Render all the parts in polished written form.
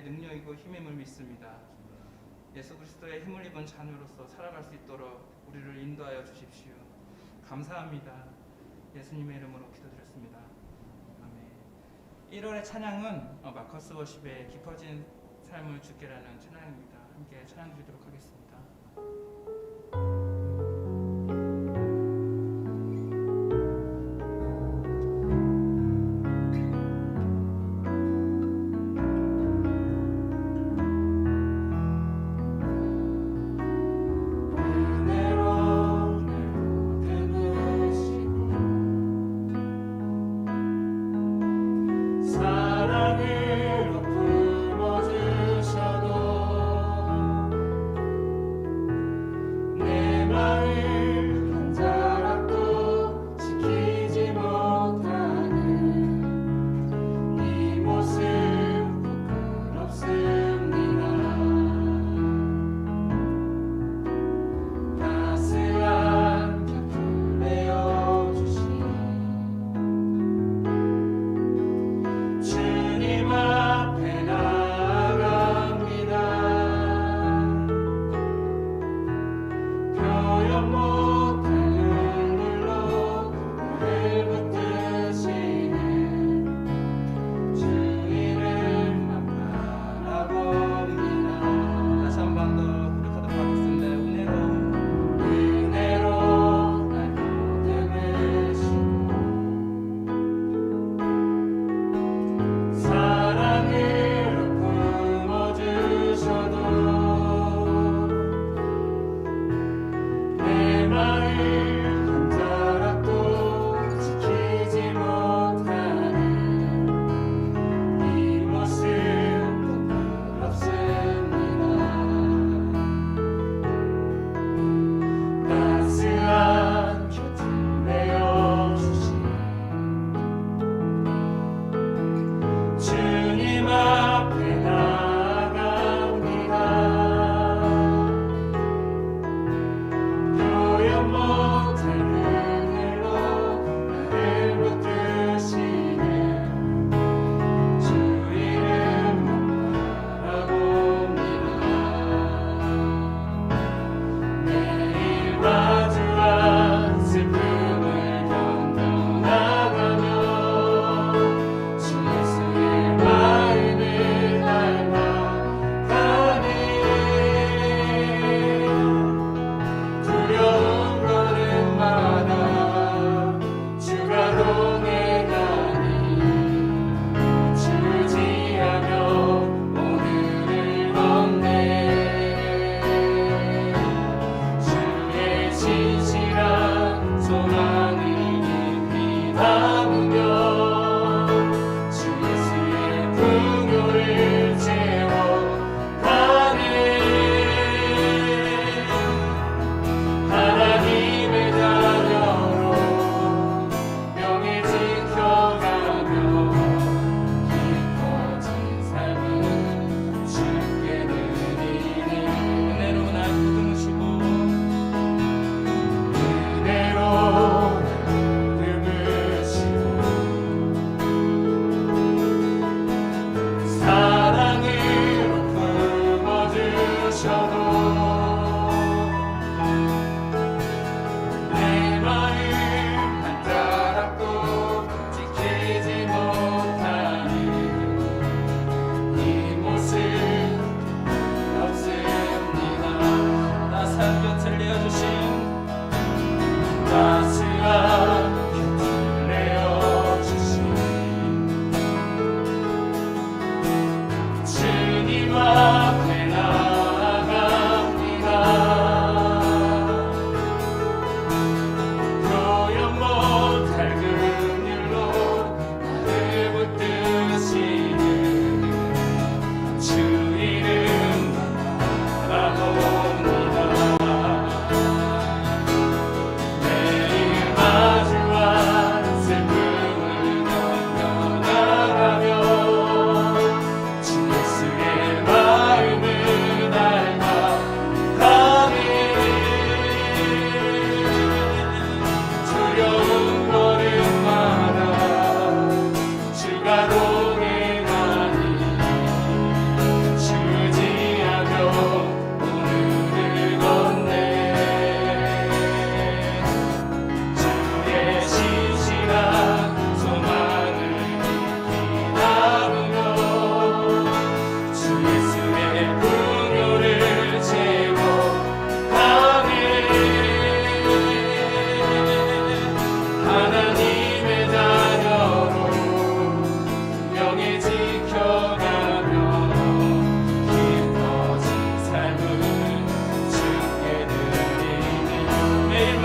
능력이고 힘임을 믿습니다. 예수 그리스도의 힘을 입은 자녀로서 살아갈 수 있도록 우리를 인도하여 주십시오. 감사합니다. 예수님의 이름으로 기도드렸습니다. 아멘. 1월의 찬양은 마커스 워십의 깊어진 삶을 주께라는 찬양입니다. 함께 찬양 드리도록 하겠습니다. 사랑으로 품어주셔도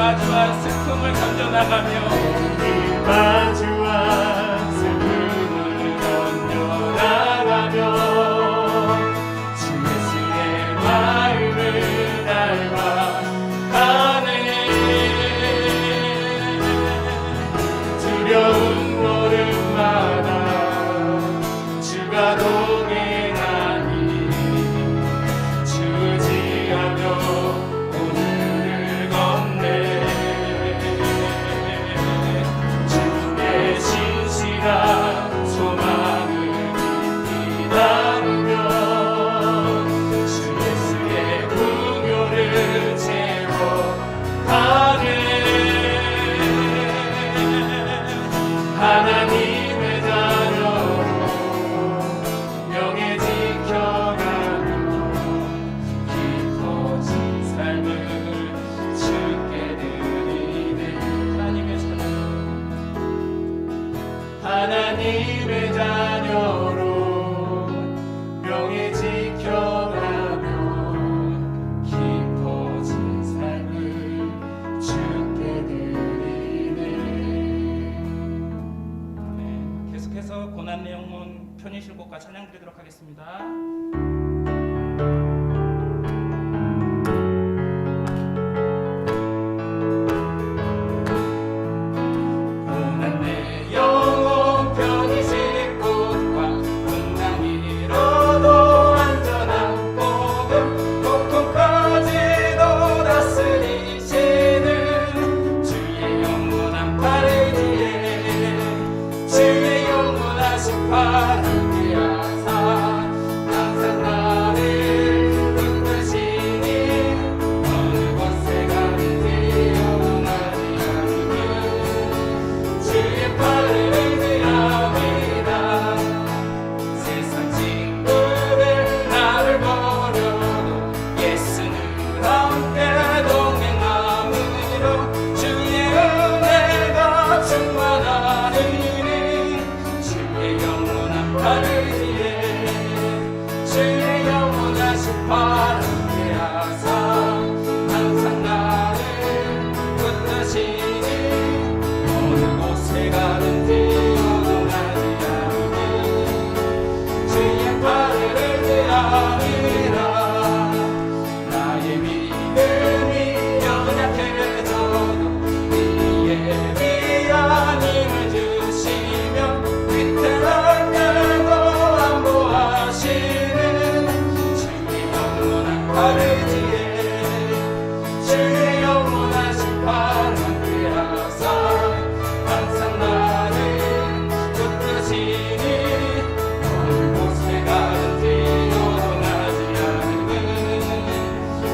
마주한 슬픔을 견뎌나가며 매일 마주한 슬픔을 견뎌나가며 주 예수의 마음을 닮아가네. 두려운 걸음마다 주가 동행하니 주지하며 오늘을 걷네. 주의 신실한 소망을 깊이 나누며 주 예수의 풍요를 채워가네. 하나님의 자녀로 명예 지켜가며 깊어진 삶을 주께 드리네. 하나님의 자녀로 명예 지켜가며 깊어진 삶을 주께 드리네. 네, 계속해서 고난의 영혼 편의실곡과 찬양 드리도록 하겠습니다. 고난 내 영혼 편히 쉴 곳과 풍랑이 잃어도 안전한 복음 폭풍까지도 다스리시는 주의 영원한 팔을 뒤에 주의 영원하신 팔을 위하사 항상 나를 붙드시니 어느 곳에 가든지 영원하지 않는 주의 팔을 의지합니다. 세상 친구들 나를 버려도 예수는 함께 동행함으로 주의 은혜가 충만하리니 주의 영원한 팔을 뒤에 주의 영원하신 팔을 위하사 항상 나를 붙드시니 어느 곳에 가든지 영원하지 않는 주의 팔을 의지함이라. 나의 믿음이 연약해져도 이에 위한 힘을 주시며 위태할 때도 안보하시는 주의 영원한 팔을 뒤에 주의 영원하신 팔을 위하사 항상 나를 붙드시니 어느 곳에 가든지 요동하지 않는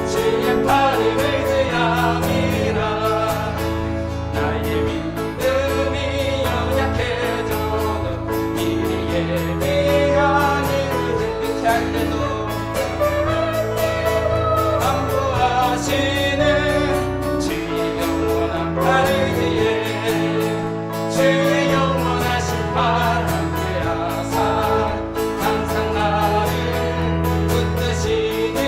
주의 팔을 의지함이라. 나의 믿음이 연약해져도 이리에 위한 힘을 지킬 때도 안보하시는 주의 영원한 팔을 뒤에 주의 영원하신 팔을 위하사 항상 나를 붙드시니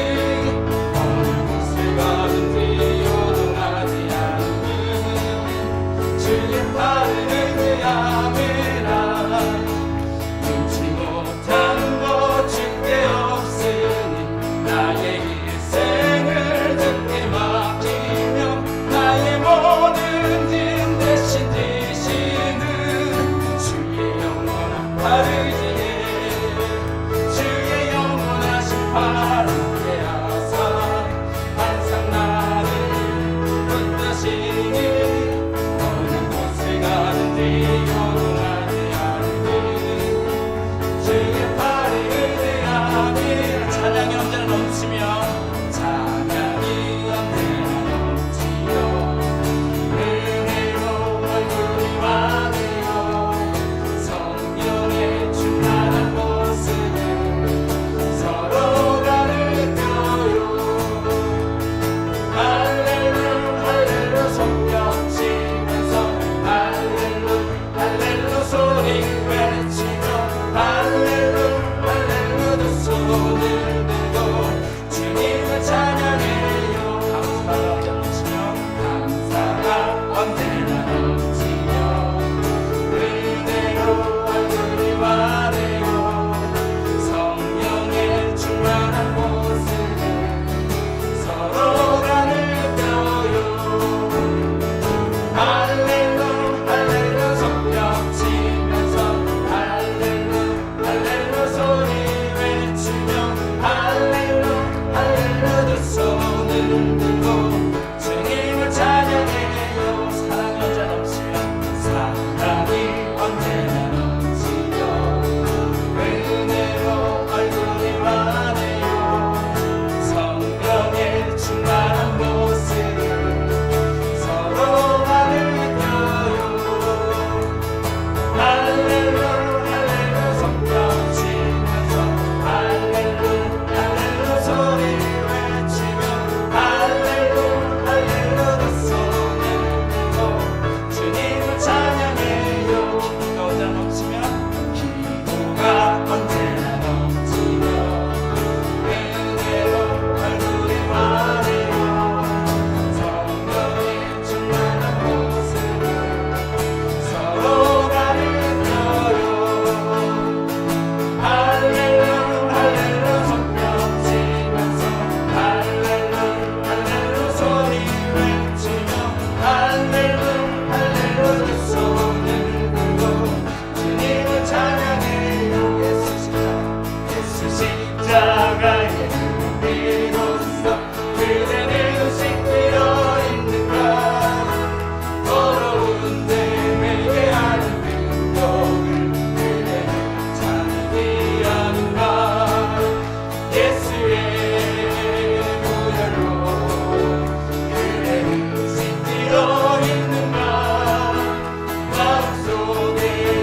어느 곳에 가든지 요동하지 않는 주의 팔을 의지함이라. 눈치 못한 것 주께 없으니 나의 일생을 주께 맡기며 나의 모든 짐 대신 지시는 주의 영원한 팔을 뒤에 주의 영원하신 팔을 위하사 항상 나를 붙드시니 어느 곳에 가든지 요동하지 않는 주의 팔을 의지함이라. 찬양이 언제나 넘치며 찬양이 언제나 넘치며 은혜로 얼굴이 많으며 성령의 충만한 모습을 서로 간에 십자가의 은혜로서 그대는 씻겨 있는가 더러운 내게 하는 능력을 그대는 자기 아는가 예수의 보혈로 그대는 씻겨 있는가 마음속에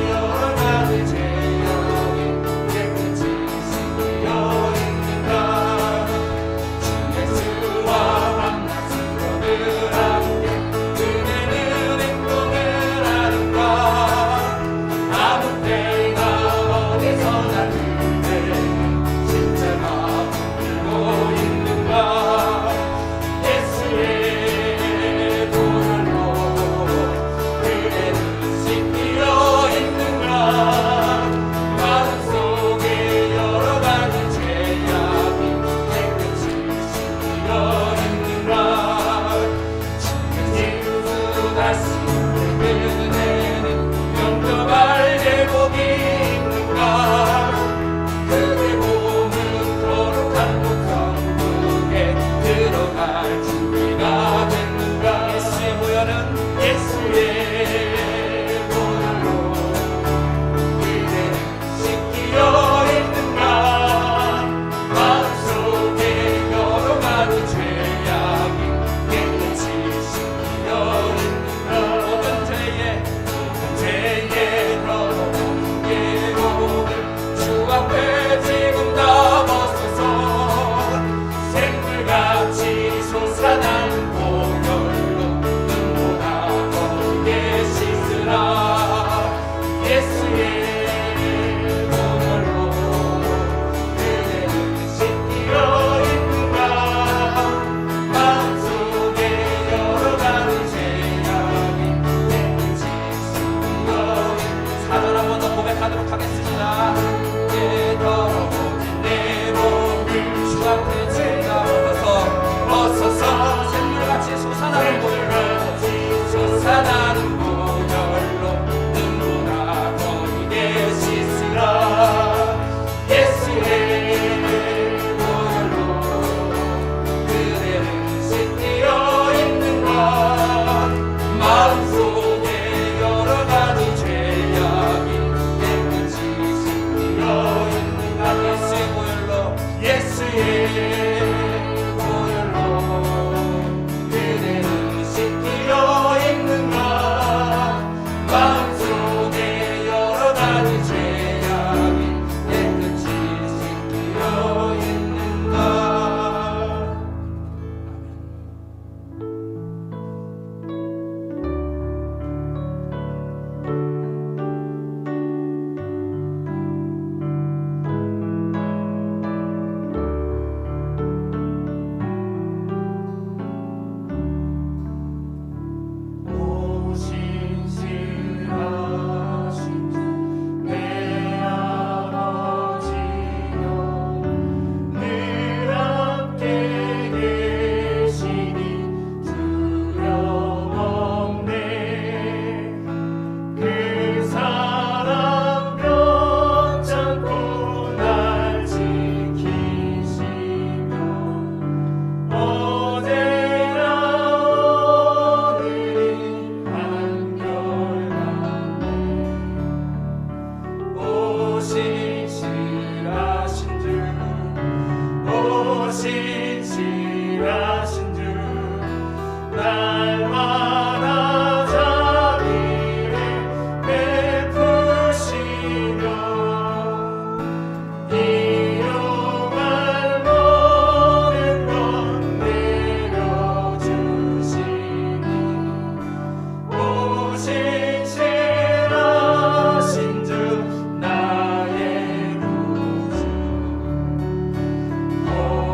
여러 가지 죄악이 깨끗이 씻겨 있는가 주 예수와 만나서 늘 함께 그대는 행동을 하는가 아무 때나 어디서나 그대는 십자가 붙들고 있는가 예수의 보혈로 그대는 씻겨 있는가 마음속에 여러 가지 죄악이 깨끗이 씻겨 있는가 주 예수 다시 그대는 영접할 제복이 있는가 그대 몸은 거룩한 목성국에 들어갈 준비가 됐는가 예수의 보혈은 예수의 보혈로 그대는 씻겨 있는가 마음속에 여러 가지 죄악이 깨끗이 씻겨 있는가 모든 죄에 더러운 예복을 주 앞에 지금 다 벗어서 샘물같이 솟아나는 보혈로 눈보다 거룩하게 씻으라 예수의 보혈로 그대는 씻겨 있는가 마음속에 여러 가지 죄악이 깨끗이 씻겨 사전 한 번 더 고백하도록 하겠습니다. 내 더러워진 내 몸을 주 앞에 제가 벗어서 샘물같이 솟아나는 보혈로 솟아나는 보혈로 눈보다 거룩하게 씻으라 예수의 보혈로 그대는 씻겨 있는가 마음속에 여러 가지 죄악이 깨끗이 씻겨 있는가 예수의 보혈로 그대는 씻겨 있는가 마음속에 여러 가지 죄악이 깨끗이 씻겨 있는가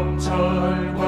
봄철과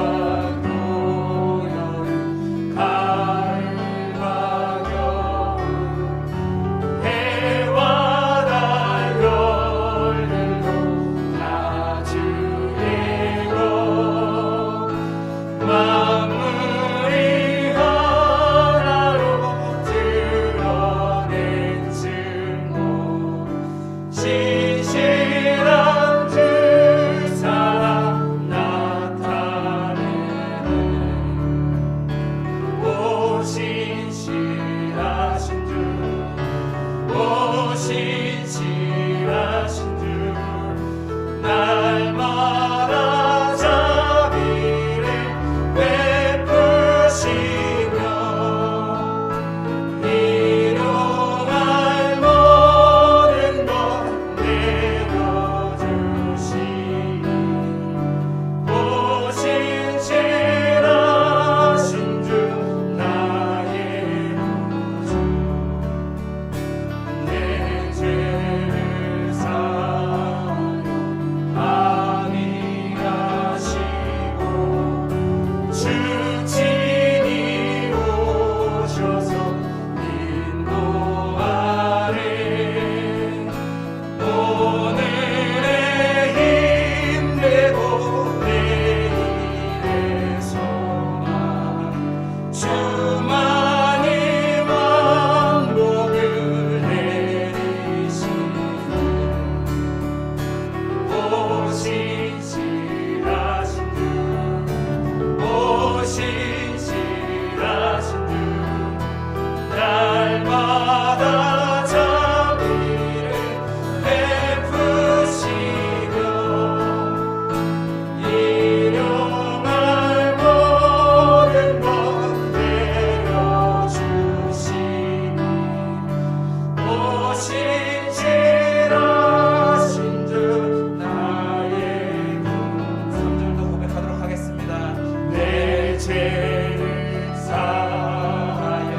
죄를 사하여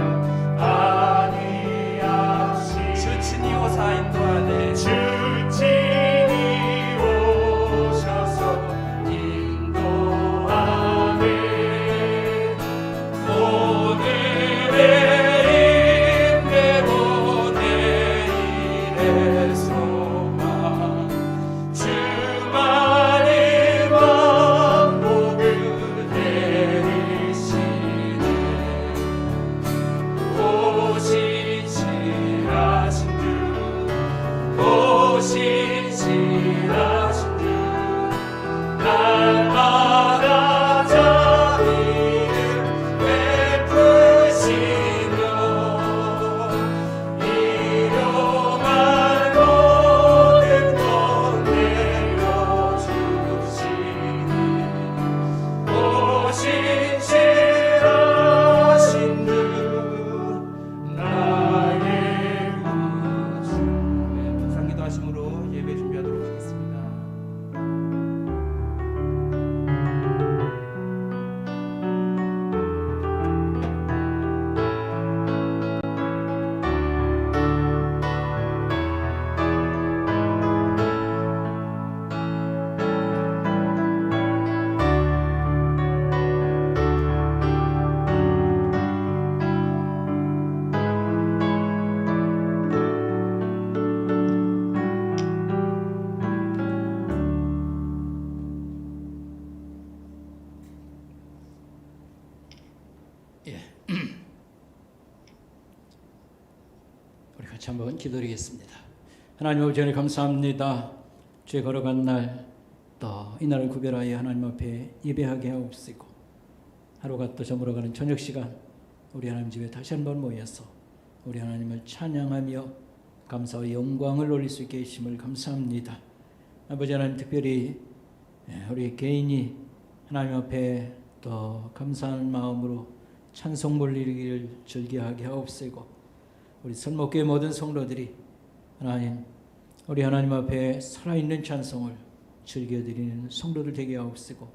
아니하시 주 친히 오사 인도하네 주 친히 오셔서 인도하네 오늘의 힘내고 내일의 소망 주만의 왕복을 내리시네 오시지라신 주 오시지라신 주 날마다 자비를 베푸시며 일용할 모든 것 내려주시니 오시지라신 주 나의 구주 묵상기도 하심으로 예배 준비하도록 하겠습니다. 우리 같이 한번 기도드리겠습니다. 하나님 아버지 하나님 감사합니다. 주에 걸어간 날 또 이 날을 구별하여 하나님 앞에 예배하게 하옵시고 하루가 또 저물어가는 저녁 시간 우리 하나님 집에 다시 한번 모여서 우리 하나님을 찬양하며 감사와 영광을 올릴 수 있게 해주심을 감사합니다. 아버지 하나님 특별히 우리 개인이 하나님 앞에 또 감사하는 마음으로 찬송 올리기를 즐겨하게 하옵시고 우리 설목교회 모든 성도들이 하나님 우리 하나님 앞에 살아있는 찬송을 즐겨드리는 성도들 되게 하옵시고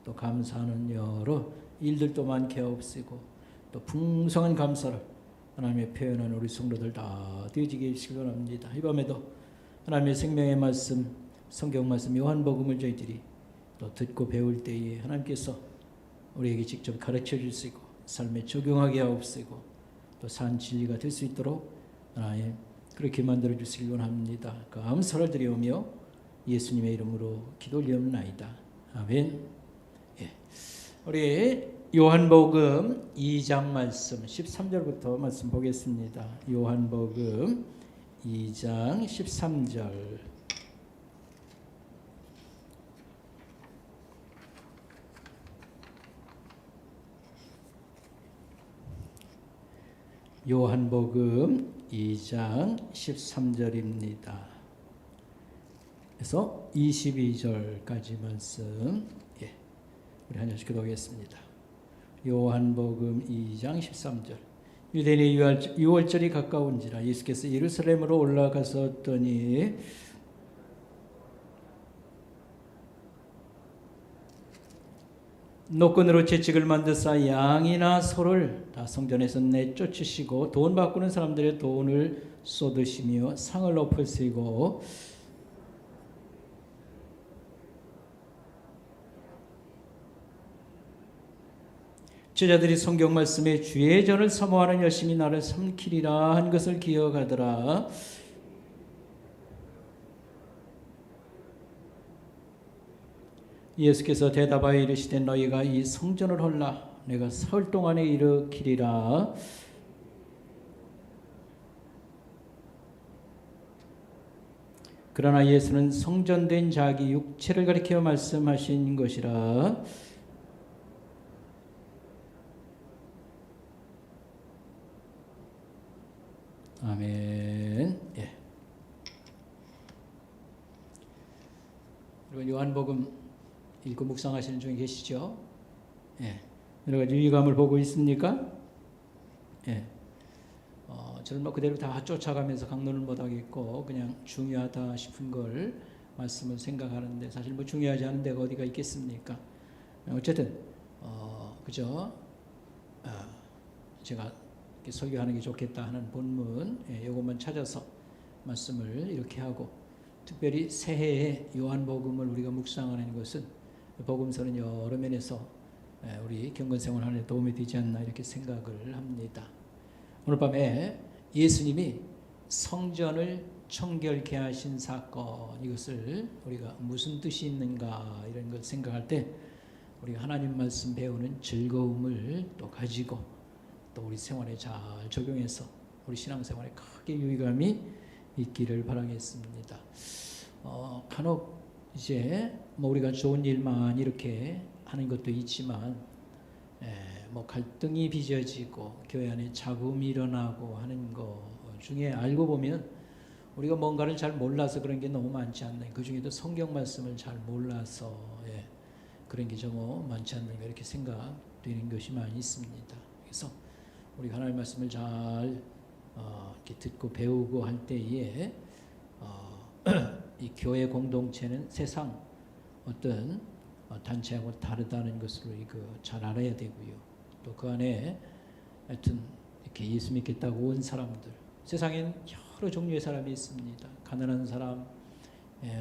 또 감사하는 여러 일들도 많게 하옵시고 또 풍성한 감사를 하나님의 표현하는 우리 성도들 다 되어지게 해주시기 바랍니다. 이 밤에도 하나님의 생명의 말씀 성경 말씀 요한복음을 저희들이 또 듣고 배울 때에 하나님께서 우리에게 직접 가르쳐 주시고 삶에 적용하게 하옵시고 또 산 진리가 될 수 있도록 하나님 그렇게 만들어 주시기 원합니다. 감사를 드리오며 예수님의 이름으로 기도 올리옵나이다. 아멘. 예. 우리 요한복음 2장 말씀 13절부터 말씀 보겠습니다. 요한복음 2장 13절. 요한복음 2장 13절입니다. 그래서 22절까지 말씀 우리 한 절씩 기도하겠습니다. 요한복음 2장 13절. 유대인의 유월절이 가까운지라 예수께서 예루살렘으로 올라가셨더니 노끈으로 채찍을 만드사 양이나 소를 다 성전에서 내쫓으시고 돈 바꾸는 사람들의 돈을 쏟으시며 상을 엎으시고 제자들이 성경 말씀에 주의 전을 사모하는 열심히 나를 삼키리라 한 것을 기억하더라. 예수께서 대답하여 이르시되 너희가 이 성전을 헐라 내가 사흘 동안에 일으키리라. 그러나 예수는 성전된 자기 육체를 가리켜 말씀하신 것이라. 아멘. 예. 여러분 요한복음 읽고 묵상하시는 중에 계시죠? 예. 여러 가지 유의감을 보고 있습니까? 예. 저를 뭐 그대로 다 쫓아가면서 강론을 못하겠고 그냥 중요하다 싶은 걸 말씀을 생각하는데 사실 뭐 중요하지 않은 데가 어디가 있겠습니까? 어쨌든 그저 제가 이렇게 설교하는 게 좋겠다 하는 본문 이것만 찾아서 말씀을 이렇게 하고, 특별히 새해에 요한복음을 우리가 묵상하는 것은 복음서는 여러 면에서 우리 경건생활 하는 데 도움이 되지 않나 이렇게 생각을 합니다. 오늘 밤에 예수님이 성전을 청결케 하신 사건, 이것을 우리가 무슨 뜻이 있는가 이런 걸 생각할 때 우리가 하나님 말씀 배우는 즐거움을 또 가지고 또 우리 생활에 잘 적용해서 우리 신앙생활에 크게 유의감이 있기를 바라겠습니다. 간혹 이제 뭐 우리가 좋은 일만 이렇게 하는 것도 있지만 뭐 갈등이 빚어지고 교회 안에 잡음이 일어나고 하는 것 중에 알고 보면 우리가 뭔가를 잘 몰라서 그런 게 너무 많지 않나. 그 중에도 성경 말씀을 잘 몰라서 그런 게 좀 많지 않는가 이렇게 생각되는 것이 많이 있습니다. 그래서 우리가 하나님 말씀을 잘 이렇게 듣고 배우고 할 때에 이 교회 공동체는 세상 어떤 단체하고 다르다는 것을 우리가 잘 알아야 되고요. 또 그 안에 하여튼 이렇게 예수 믿겠다고 온 사람들, 세상엔 여러 종류의 사람이 있습니다. 가난한 사람,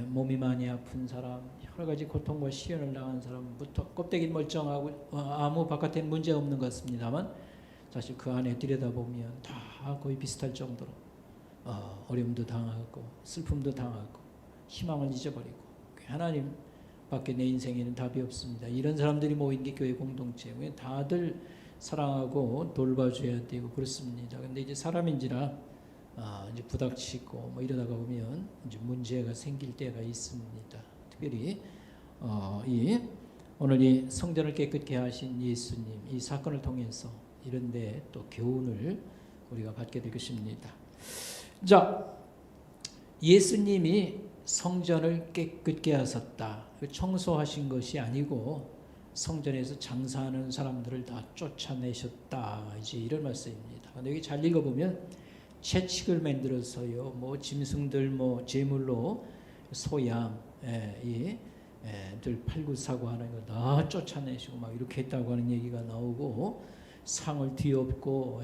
몸이 많이 아픈 사람, 여러 가지 고통과 시련을 당한 사람부터 껍데기 멀쩡하고 아무 바깥에 문제 없는 것 같습니다만 사실 그 안에 들여다보면 다 거의 비슷할 정도로 어려움도 당하고 슬픔도 당하고 희망을 잊어버리고 하나님 밖에 내 인생에는 답이 없습니다. 이런 사람들이 모인 게 교회 공동체고요. 다들 사랑하고 돌봐줘야 되고 그렇습니다. 근데 이제 사람인지라 이제 부닥치고 뭐 이러다가 보면 이제 문제가 생길 때가 있습니다. 특별히 오늘 이 성전을 깨끗게 하신 예수님 이 사건을 통해서 이런데 또 교훈을 우리가 받게 될 것입니다. 자, 예수님이 성전을 깨끗게 하셨다. 청소하신 것이 아니고 성전에서 장사하는 사람들을 다 쫓아내셨다. 이제 이런 말씀입니다. 근데 여기 잘 읽어보면 채찍을 만들어서요, 뭐 짐승들 뭐 제물로 소양 들 팔고 사고 하는 거 다 쫓아내시고 막 이렇게 했다고 하는 얘기가 나오고 상을 뒤엎고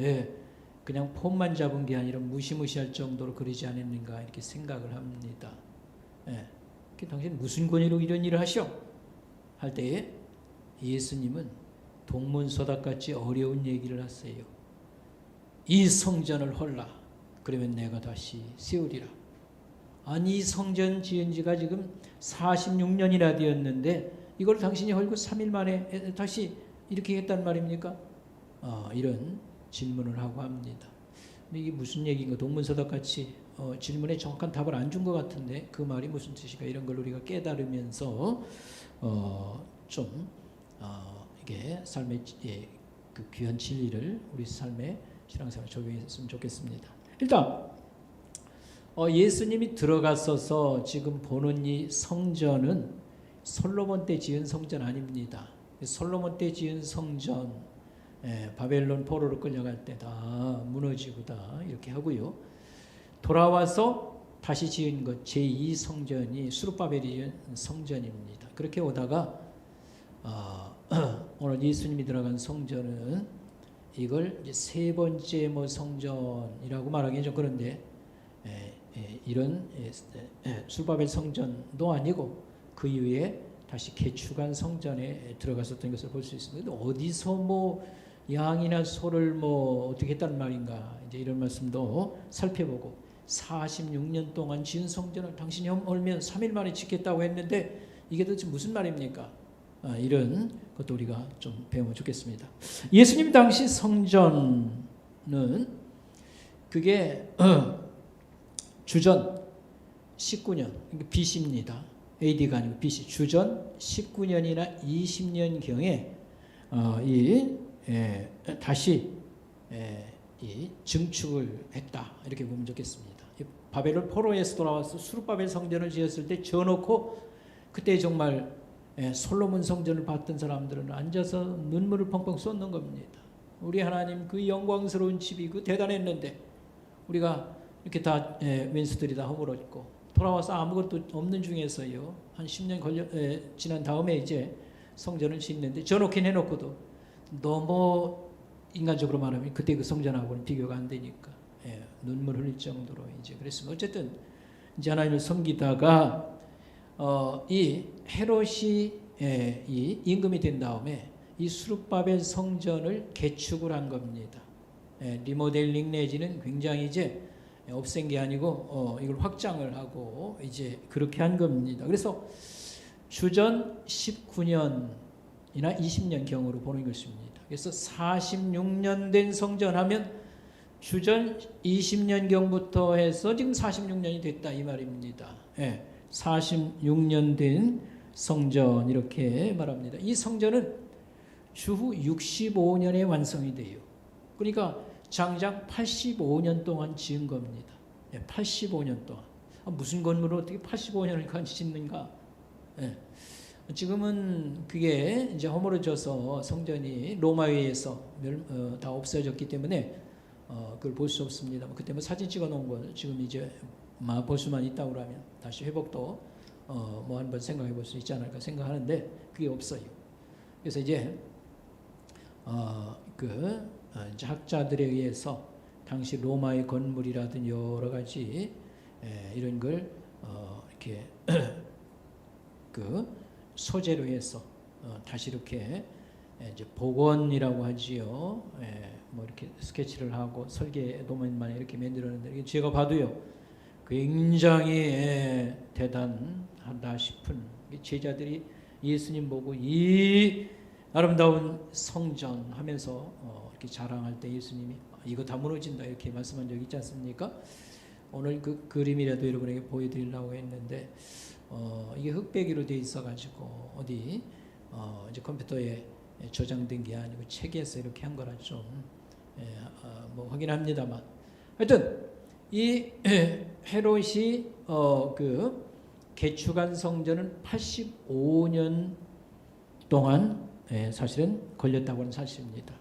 그냥 폼만 잡은 게 아니라 무시무시할 정도로 그러지 않았는가 이렇게 생각을 합니다. 당신 무슨 권위로 이런 일을 하셔? 할 때에 예수님은 동문서답같이 어려운 얘기를 하세요. 이 성전을 헐라. 그러면 내가 다시 세우리라. 아니 이 성전 지은 지가 지금 46년이나 되었는데 이걸 당신이 헐고 3일 만에 다시 이렇게 했단 말입니까? 이런 질문을 하고 합니다. 근데 이게 무슨 얘기인가? 동문서답같이 질문에 정확한 답을 안 준 것 같은데 그 말이 무슨 뜻인가 이런 걸 우리가 깨달으면서 좀 이게 삶의 그 귀한 진리를 우리 삶의 신앙생활에 적용했으면 좋겠습니다. 일단 예수님이 들어갔어서 지금 보는 이 성전은 솔로몬 때 지은 성전 아닙니다. 솔로몬 때 지은 성전 바벨론 포로로 끌려갈 때 다 무너지고 다 이렇게 하고요. 돌아와서 다시 지은 것 제2 성전이 수르바벨이 지은 성전입니다. 그렇게 오다가 오늘 예수님이 들어간 성전은 이걸 이제 세 번째 뭐 성전이라고 말하기는 좀 그런데 이런 수르바벨 성전도 아니고 그 이후에 다시 개축한 성전에 들어갔었던 것을 볼 수 있습니다. 어디서 뭐 양이나 소를 뭐 어떻게 했단 말인가 이제 이런 말씀도 살펴보고 46년 동안 지은 성전을 당신이 헐면 3일 만에 짓겠다고 했는데 이게 도대체 무슨 말입니까? 이런 것도 우리가 좀 배우면 좋겠습니다. 예수님 당시 성전은 그게 주전 19년 BC입니다. AD가 아니고 BC 주전 19년이나 20년경에 다시 이 증축을 했다 이렇게 보면 좋겠습니다. 바벨론 포로에서 돌아와서 수르바벨 성전을 지었을 때 지어놓고 그때 정말 솔로몬 성전을 봤던 사람들은 앉아서 눈물을 펑펑 쏟는 겁니다. 우리 하나님 그 영광스러운 집이 그 대단했는데 우리가 이렇게 다 왼수들이 다 허물었고 돌아와서 아무것도 없는 중에서요 한 10년 지난 다음에 이제 성전을 짓는데 지어놓긴 해놓고도 너무 인간적으로 말하면 그때 그 성전하고는 비교가 안 되니까 눈물 흘릴 정도로 이제 그랬으면 어쨌든 이제 하나님을 섬기다가 이 헤롯이 이 임금이 된 다음에 이 수룹바벨 성전을 개축을 한 겁니다. 리모델링 내지는 굉장히 이제 없앤 게 아니고 이걸 확장을 하고 이제 그렇게 한 겁니다. 그래서 주전 19년이나 20년 경으로 보는 것입니다. 그래서 46년 된 성전 하면 주전 20년 경부터 해서 지금 46년이 됐다 이 말입니다. 46년 된 성전 이렇게 말합니다. 이 성전은 주후 65년에 완성이 돼요. 그러니까 장작 85년 동안 지은 겁니다. 85년 동안. 무슨 건물을 어떻게 85년을 짓는가? 지금은 그게 이제 허물어져서 성전이 로마에 의해서 다 없어졌기 때문에 그걸 볼 수 없습니다. 그때 뭐 사진 찍어 놓은 걸 지금 이제 볼 수만 있다고 하면 다시 회복도 뭐 한번 생각해 볼 수 있지 않을까 생각하는데 그게 없어요. 그래서 이제 이제 학자들에 의해서 당시 로마의 건물이라든 여러 가지 이런 걸 이렇게 그 소재로 해서 다시 이렇게 이제 복원이라고 하지요. 뭐 이렇게 스케치를 하고 설계 도면만 이렇게 만들었는데 제가 봐도요 굉장히 대단하다 싶은 제자들이 예수님 보고 이 아름다운 성전 하면서 이렇게 자랑할 때 예수님이 이거 다 무너진다 이렇게 말씀한 적 있지 않습니까? 오늘 그 그림이라도 여러분에게 보여드리려고 했는데 이게 흑백으로 되어 있어가지고 어디 이제 컴퓨터에 저장된 게 아니고 책에서 이렇게 한 거라 좀 뭐 확인합니다만 하여튼 이 헤롯이 그 개축한 성전은 85년 동안 사실은 걸렸다고 하는 사실입니다.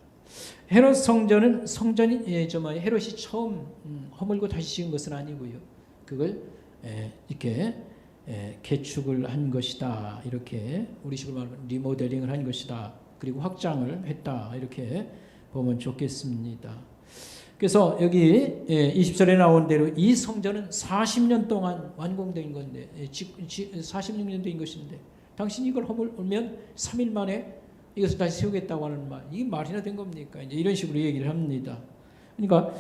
헤롯 성전은 헤롯이 처음 허물고 다시 지은 것은 아니고요. 그걸 이렇게 개축을 한 것이다. 이렇게 우리식으로 말하면 리모델링을 한 것이다. 그리고 확장을 했다. 이렇게 보면 좋겠습니다. 그래서 여기 20절에 나온 대로 이 성전은 40년 동안 완공된 건데 46년 된 것인데 당신이 이걸 허물면 3일 만에 이것을 다시 세우겠다고 하는 말, 이게 말이나 된 겁니까? 이제 이런 식으로 얘기를 합니다. 그러니까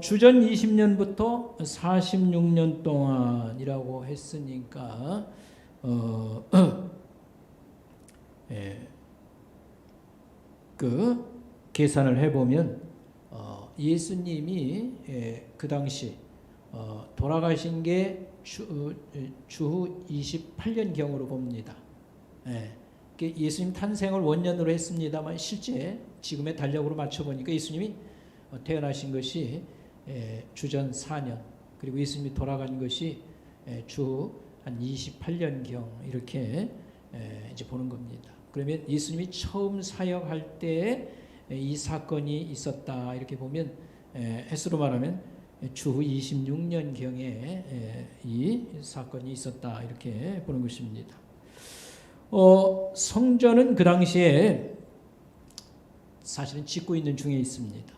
주전 20년부터 46년 동안이라고 했으니까 그 계산을 해보면 예수님이 그 당시 돌아가신 게 주후 28년 경으로 봅니다. 예수님 탄생을 원년으로 했습니다만 실제 지금의 달력으로 맞춰보니까 예수님이 태어나신 것이 주전 4년 그리고 예수님이 돌아간 것이 주 한 28년경 이렇게 이제 보는 겁니다. 그러면 예수님이 처음 사역할 때 이 사건이 있었다 이렇게 보면 횟수로 말하면 주후 26년경에 이 사건이 있었다 이렇게 보는 것입니다. 성전은 그 당시에 사실은 짓고 있는 중에 있습니다.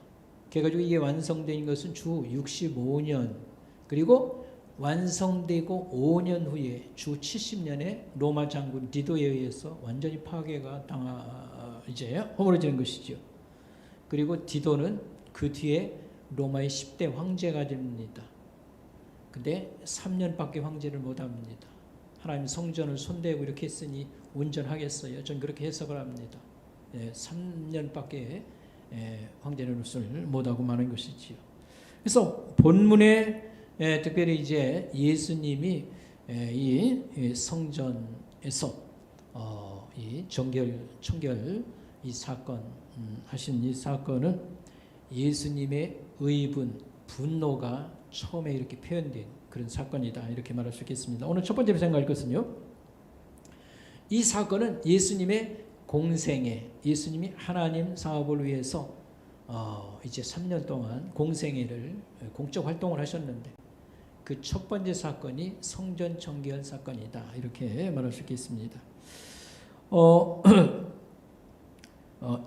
그래가지고 이게 완성된 것은 주 65년 그리고 완성되고 5년 후에 주 70년에 로마 장군 디도에 의해서 완전히 파괴가 이제 허물어지는 것이죠. 그리고 디도는 그 뒤에 로마의 10대 황제가 됩니다. 근데 3년밖에 황제를 못합니다. 하나님 성전을 손대고 이렇게 했으니 온전하겠어요? 전 그렇게 해석을 합니다. 3년밖에 황제를 못하고 마는 것이지요. 그래서 본문에 특별히 이제 예수님이 이 성전에서 이 청결 이 사건 하신 이 사건은 예수님의 의분, 분노가 처음에 이렇게 표현된 그런 사건이다 이렇게 말할 수 있겠습니다. 오늘 첫 번째로 생각할 것은요. 이 사건은 예수님의 공생애, 예수님이 하나님 사업을 위해서 이제 3년 동안 공생애를 공적 활동을 하셨는데 그 첫 번째 사건이 성전 청결 사건이다 이렇게 말할 수 있겠습니다.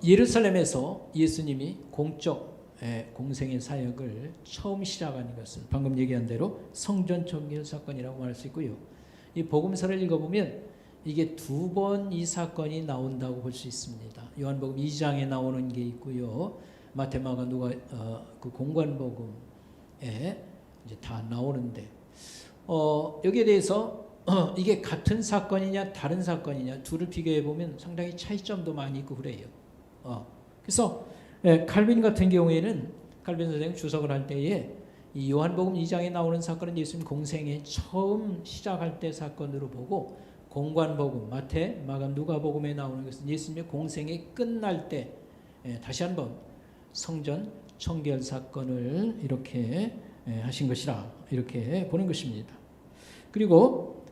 예루살렘에서 예수님이 공적 공생의 사역을 처음 시작하는 것을 방금 얘기한 대로 성전 청결 사건이라고 말할 수 있고요. 이 복음서를 읽어보면 이게 2번 이 사건이 나온다고 볼 수 있습니다. 요한복음 2장에 나오는 게 있고요. 마태, 마가, 누가 그 공관복음에 이제 다 나오는데 여기에 대해서 이게 같은 사건이냐 다른 사건이냐 둘을 비교해 보면 상당히 차이점도 많이 있고 그래요. 그래서 칼빈 같은 경우에는 칼빈 선생님 주석을 할 때에 이 요한복음 2장에 나오는 사건은 예수님 공생에 처음 시작할 때 사건으로 보고 공관복음 마태, 마가, 누가복음에 나오는 것은 예수님의 공생이 끝날 때 다시 한번 성전 청결 사건을 이렇게 하신 것이라 이렇게 보는 것입니다. 그리고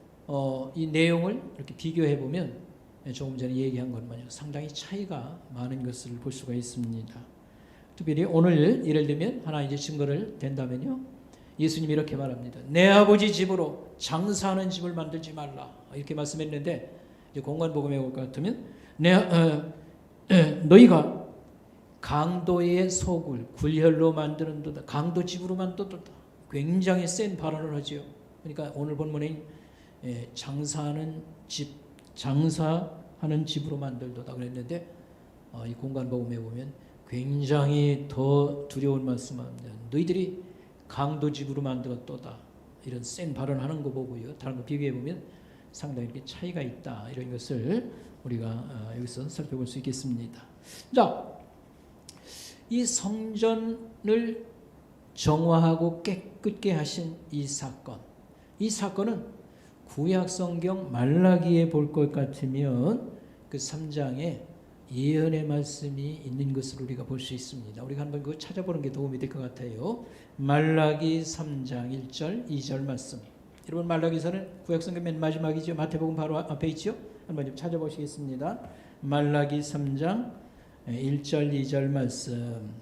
이 내용을 이렇게 비교해 보면 조금 전에 얘기한 것 마냥 상당히 차이가 많은 것을 볼 수가 있습니다. 특별히 오늘 예를 들면 하나 이제 증거를 댄다면요. 예수님이 이렇게 말합니다. 내 아버지 집으로 장사하는 집을 만들지 말라. 이렇게 말씀했는데 이제 공관복음에 올 것 같으면 너희가 강도의 속을 굴혈로 만드는도다. 강도 집으로 만들도다. 굉장히 센 발언을 하지요. 그러니까 오늘 본문에 장사하는 집으로 만들도다 그랬는데 이 공관복음에 보면 굉장히 더 두려운 말씀합니다. 너희들이 강도 집으로 만들었도다. 이런 센 발언하는 거 보고요. 다른 거 비교해 보면 상당히 이렇게 차이가 있다. 이런 것을 우리가 여기서 살펴볼 수 있겠습니다. 자, 이 성전을 정화하고 깨끗게 하신 이 사건은 구약 성경 말라기에 볼 것 같으면 그 3장에 예언의 말씀이 있는 것을 우리가 볼 수 있습니다. 우리가 한번 그거 찾아보는 게 도움이 될 것 같아요. 말라기 3장 1절 2절 말씀. 여러분 말라기서는 구약 성경 맨 마지막이죠. 마태복음 바로 앞에 있죠. 한번 좀 찾아보시겠습니다. 말라기 3장 1절 2절 말씀.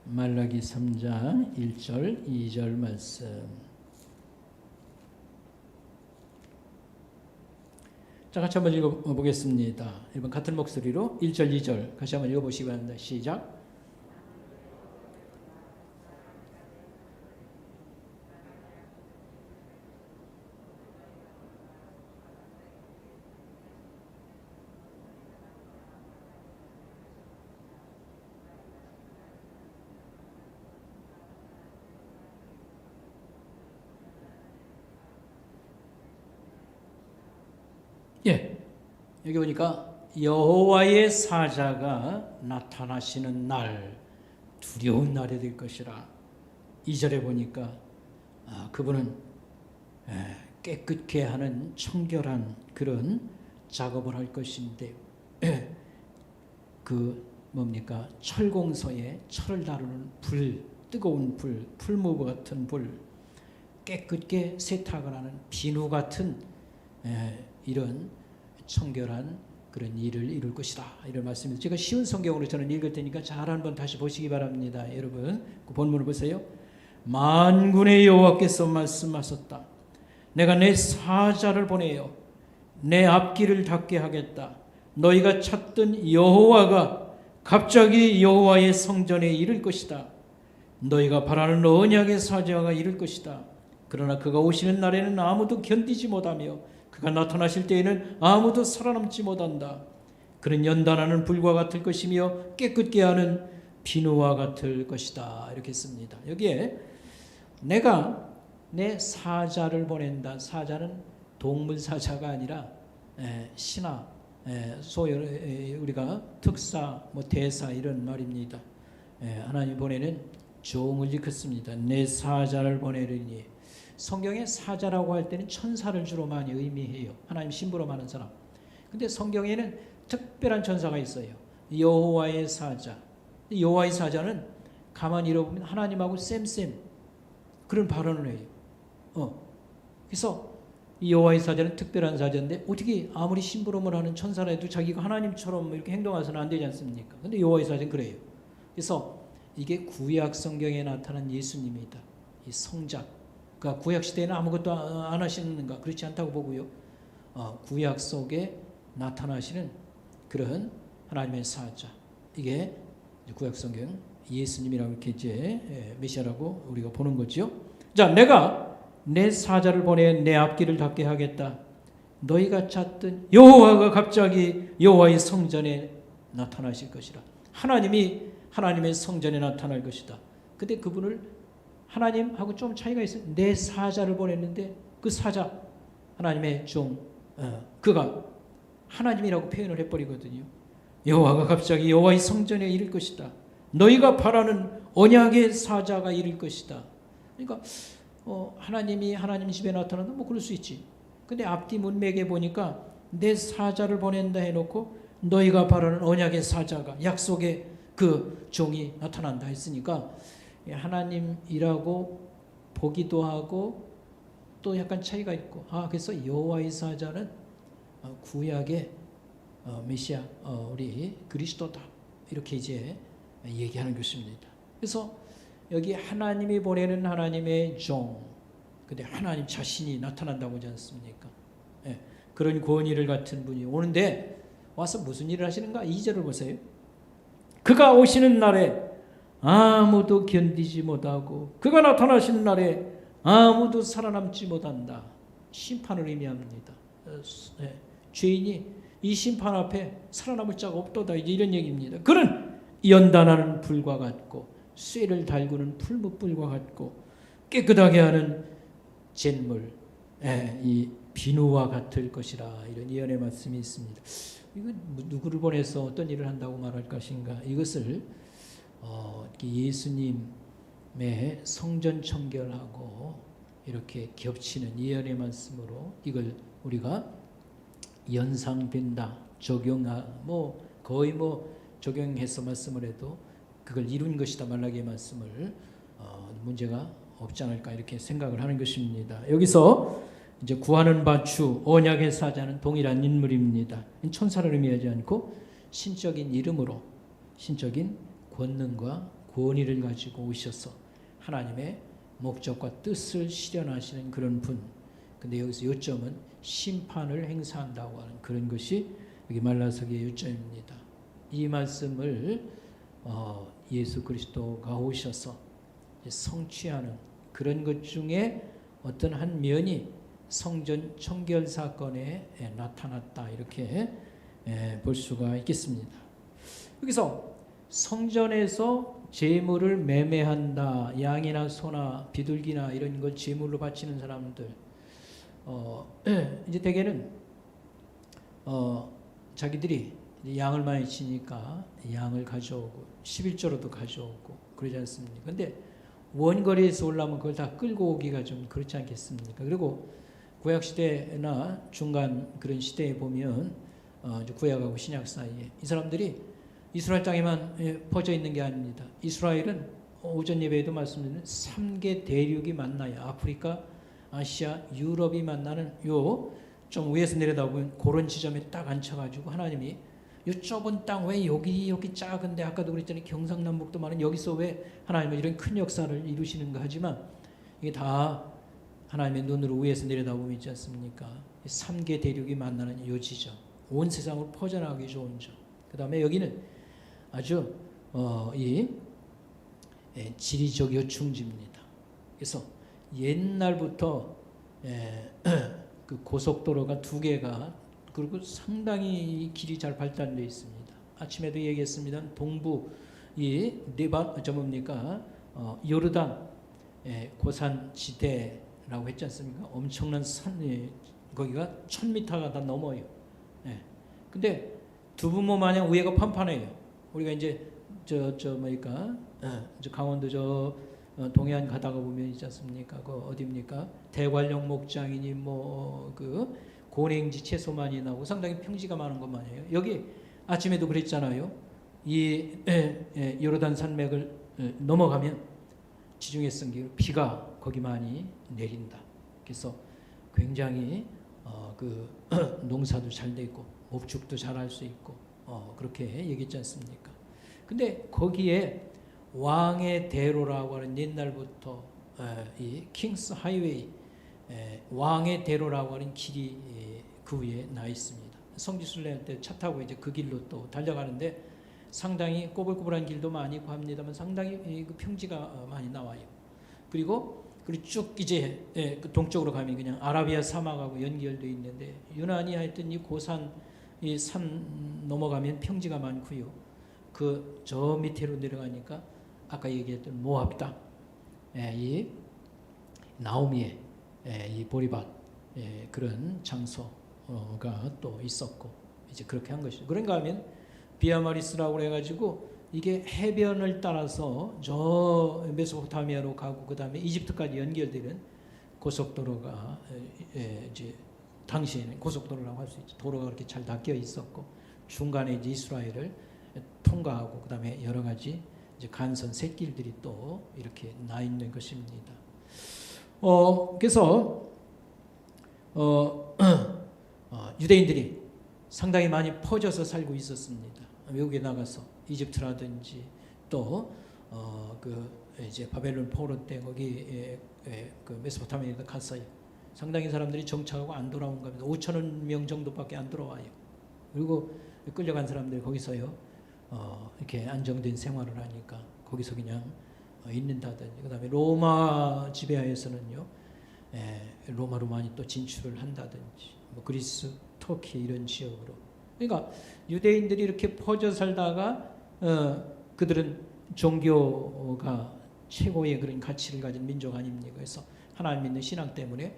말라기 3장 1절 2절 말씀. 자, 같이 한번 읽어보겠습니다. 여러분 같은 목소리로 1절 2절 같이 한번 읽어보시기 바랍니다. 시작. 여기 보니까 여호와의 사자가 나타나시는 날, 두려운 날이 될 것이라. 2절에 보니까 그분은 깨끗게 하는 청결한 그런 작업을 할 것인데 그 뭡니까? 철공소에 철을 다루는 불, 뜨거운 불, 풀무브 같은 불, 깨끗게 세탁을 하는 비누 같은 이런 청결한 그런 일을 이룰 것이다. 이런 말씀입니다. 제가 쉬운 성경으로 저는 읽을 테니까 잘 한번 다시 보시기 바랍니다. 여러분 그 본문을 보세요. 만군의 여호와께서 말씀하셨다. 내가 내 사자를 보내어 내 앞길을 닦게 하겠다. 너희가 찾던 여호와가 갑자기 여호와의 성전에 이를 것이다. 너희가 바라는 언약의 사자가 이를 것이다. 그러나 그가 오시는 날에는 아무도 견디지 못하며 그가 나타나실 때에는 아무도 살아남지 못한다. 그는 연단하는 불과 같을 것이며 깨끗게 하는 비누와 같을 것이다. 이렇게 씁니다. 여기에 내가 내 사자를 보낸다. 사자는 동물 사자가 아니라 신하, 소위 우리가 특사, 대사 이런 말입니다. 하나님 보내는 종을 일컫습니다. 내 사자를 보내리니. 성경에 사자라고 할 때는 천사를 주로 많이 의미해요. 하나님 심부름하는 사람. 근데 성경에는 특별한 천사가 있어요. 여호와의 사자. 여호와의 사자는 가만히 읽어보면 하나님하고 쌤 그런 발언을 해요. 그래서 이 여호와의 사자는 특별한 사자인데 어떻게 아무리 심부름을 하는 천사라 해도 자기가 하나님처럼 이렇게 행동해서는 안 되지 않습니까? 근데 여호와의 사자는 그래요. 그래서 이게 구약 성경에 나타난 예수님이다. 이 성작. 그러니까 구약 시대에는 아무것도 안 하시는가? 그렇지 않다고 보고요. 구약 속에 나타나시는 그런 하나님의 사자, 이게 구약 성경 예수님이라고 이렇게 이제 메시아라고 우리가 보는 거죠. 자, 내가 내 사자를 보내 내 앞길을 닫게 하겠다. 너희가 찾던 여호와가 갑자기 여호와의 성전에 나타나실 것이라. 하나님이 하나님의 성전에 나타날 것이다. 근데 그분을 하나님하고 좀 차이가 있어요. 내 사자를 보냈는데 그 사자 하나님의 종 그가 하나님이라고 표현을 해버리거든요. 여호와가 갑자기 여호와의 성전에 이를 것이다. 너희가 바라는 언약의 사자가 이를 것이다. 그러니까 하나님이 하나님 집에 나타난다, 뭐 그럴 수 있지. 근데 앞뒤 문맥에 보니까 내 사자를 보낸다 해놓고 너희가 바라는 언약의 사자가, 약속의 그 종이 나타난다 했으니까 하나님이라고 보기도 하고 또 약간 차이가 있고, 그래서 여호와의 사자는 구약의 메시아, 우리 그리스도다, 이렇게 이제 얘기하는 것입니다. 그래서 여기 하나님이 보내는 하나님의 종, 근데 하나님 자신이 나타난다고 하지 않습니까? 그런 권위를 갖춘 분이 오는데 와서 무슨 일을 하시는가? 2절을 보세요. 그가 오시는 날에 아무도 견디지 못하고 그가 나타나시는 날에 아무도 살아남지 못한다. 심판을 의미합니다. 죄인이 이 심판 앞에 살아남을 자가 없도다, 이런 얘기입니다. 그는 연단하는 불과 같고 쇠를 달구는 풀무불과 같고 깨끗하게 하는 잿물, 이 비누와 같을 것이라, 이런 예언의 말씀이 있습니다. 이거 누구를 보내서 어떤 일을 한다고 말할 것인가? 이것을 예수님의 성전 청결하고 이렇게 겹치는 예언의 말씀으로 이걸 우리가 연상된다, 거의 적용해서 말씀을 해도 그걸 이룬 것이다, 말라기의 말씀을 문제가 없지 않을까, 이렇게 생각을 하는 것입니다. 여기서 이제 구하는 바추, 언약의 사자는 동일한 인물입니다. 천사를 의미하지 않고 신적인 이름으로 신적인 권능과 권위를 가지고 오셔서 하나님의 목적과 뜻을 실현하시는 그런 분. 근데 여기서 요점은 심판을 행사한다고 하는 그런 것이 여기 말라서기의 요점입니다. 이 말씀을 예수 그리스도가 오셔서 성취하는 그런 것 중에 어떤 한 면이 성전 청결 사건에 나타났다, 이렇게 볼 수가 있겠습니다. 여기서 성전에서 제물을 매매한다, 양이나 소나 비둘기나 이런 걸 제물로 바치는 사람들, 이제 대개는 자기들이 양을 많이 치니까 양을 가져오고 11조로도 가져오고 그러지 않습니까? 근데 원거리에서 올라오면 그걸 다 끌고 오기가 좀 그렇지 않겠습니까? 그리고 구약 시대나 중간 그런 시대에 보면 구약하고 신약 사이에 이 사람들이 이스라엘 땅에만 퍼져 있는 게 아닙니다. 이스라엘은 오전 예배에도 말씀드린 3개 대륙이 만나요. 아프리카, 아시아, 유럽이 만나는 요 좀 위에서 내려다보면 그런 지점에 딱 앉혀가지고 하나님이 이 좁은 땅, 왜 여기 이렇게 작은데, 아까도 그랬잖아요, 경상남북도 많은, 여기서 왜 하나님은 이런 큰 역사를 이루시는가 하지만 이게 다 하나님의 눈으로 위에서 내려다보면 있지 않습니까? 3개 대륙이 만나는 이 지점, 온 세상으로 퍼져나가기 좋은 점. 그 다음에 여기는 아주 지리적 요충지입니다. 그래서 옛날부터 그 고속도로가 2개가, 그리고 상당히 길이 잘 발달되어 있습니다. 아침에도 얘기했습니다. 동부 요르단 고산 지대라고 했지 않습니까? 엄청난 산이, 거기가 1000m가 다 넘어요. 근데 두부모 마냥 위에가 판판해요. 우리가 이제 강원도 동해안 가다가 보면 있지 않습니까? 그 어디입니까? 대관령 목장이니 그 고랭지 채소만이 나오고 상당히 평지가 많은 것만이에요. 여기 아침에도 그랬잖아요. 이 요르단 산맥을 넘어가면 지중해 성길 비가 거기 많이 내린다. 그래서 굉장히 그 농사도 잘 되고 목축도 잘할 수 있고 그렇게 얘기했지 않습니까? 근데 거기에 왕의 대로라고 하는 옛날부터 이 킹스 하이웨이 왕의 대로라고 하는 길이 그 위에 나 있습니다. 성지순례할 때 차 타고 이제 그 길로 또 달려가는데 상당히 꼬불꼬불한 길도 많이 있고 합니다만 상당히 그 평지가 많이 나와요. 그리고 쭉 이제 그 동쪽으로 가면 그냥 아라비아 사막하고 연결되어 있는데 유난히 하여튼 이 고산 이 산 넘어가면 평지가 많고요. 그 저 밑으로 내려가니까 아까 얘기했던 모압 땅, 이 나오미의 이 보리밭 그런 장소가 또 있었고 이제 그렇게 한 것이죠. 그런가 하면 비아마리스라고 해가지고 이게 해변을 따라서 저 메소포타미아로 가고 그 다음에 이집트까지 연결되는 고속도로가 이제 당시에는 고속도로라고 할 수 있죠. 도로가 그렇게 잘 닦여 있었고 중간에 이제 이스라엘을 통과하고 그 다음에 여러 가지 이제 간선 샛길들이 또 이렇게 나 있는 것입니다. 그래서 유대인들이 상당히 많이 퍼져서 살고 있었습니다. 외국에 나가서 이집트라든지 또 그 이제 바벨론 포로 때 거기 그 메소포타미아에도 갔어요. 상당히 사람들이 정착하고 안 돌아온 겁니다. 5천여 명 정도밖에 안 돌아와요. 그리고 끌려간 사람들이 거기서요 이렇게 안정된 생활을 하니까 거기서 그냥 있는다든지 그다음에 로마 지배하에서는요 로마로 많이 또 진출을 한다든지 뭐 그리스, 터키 이런 지역으로. 그러니까 유대인들이 이렇게 퍼져 살다가 그들은 종교가 최고의 그런 가치를 가진 민족 아닙니까? 그래서 하나님 믿는 신앙 때문에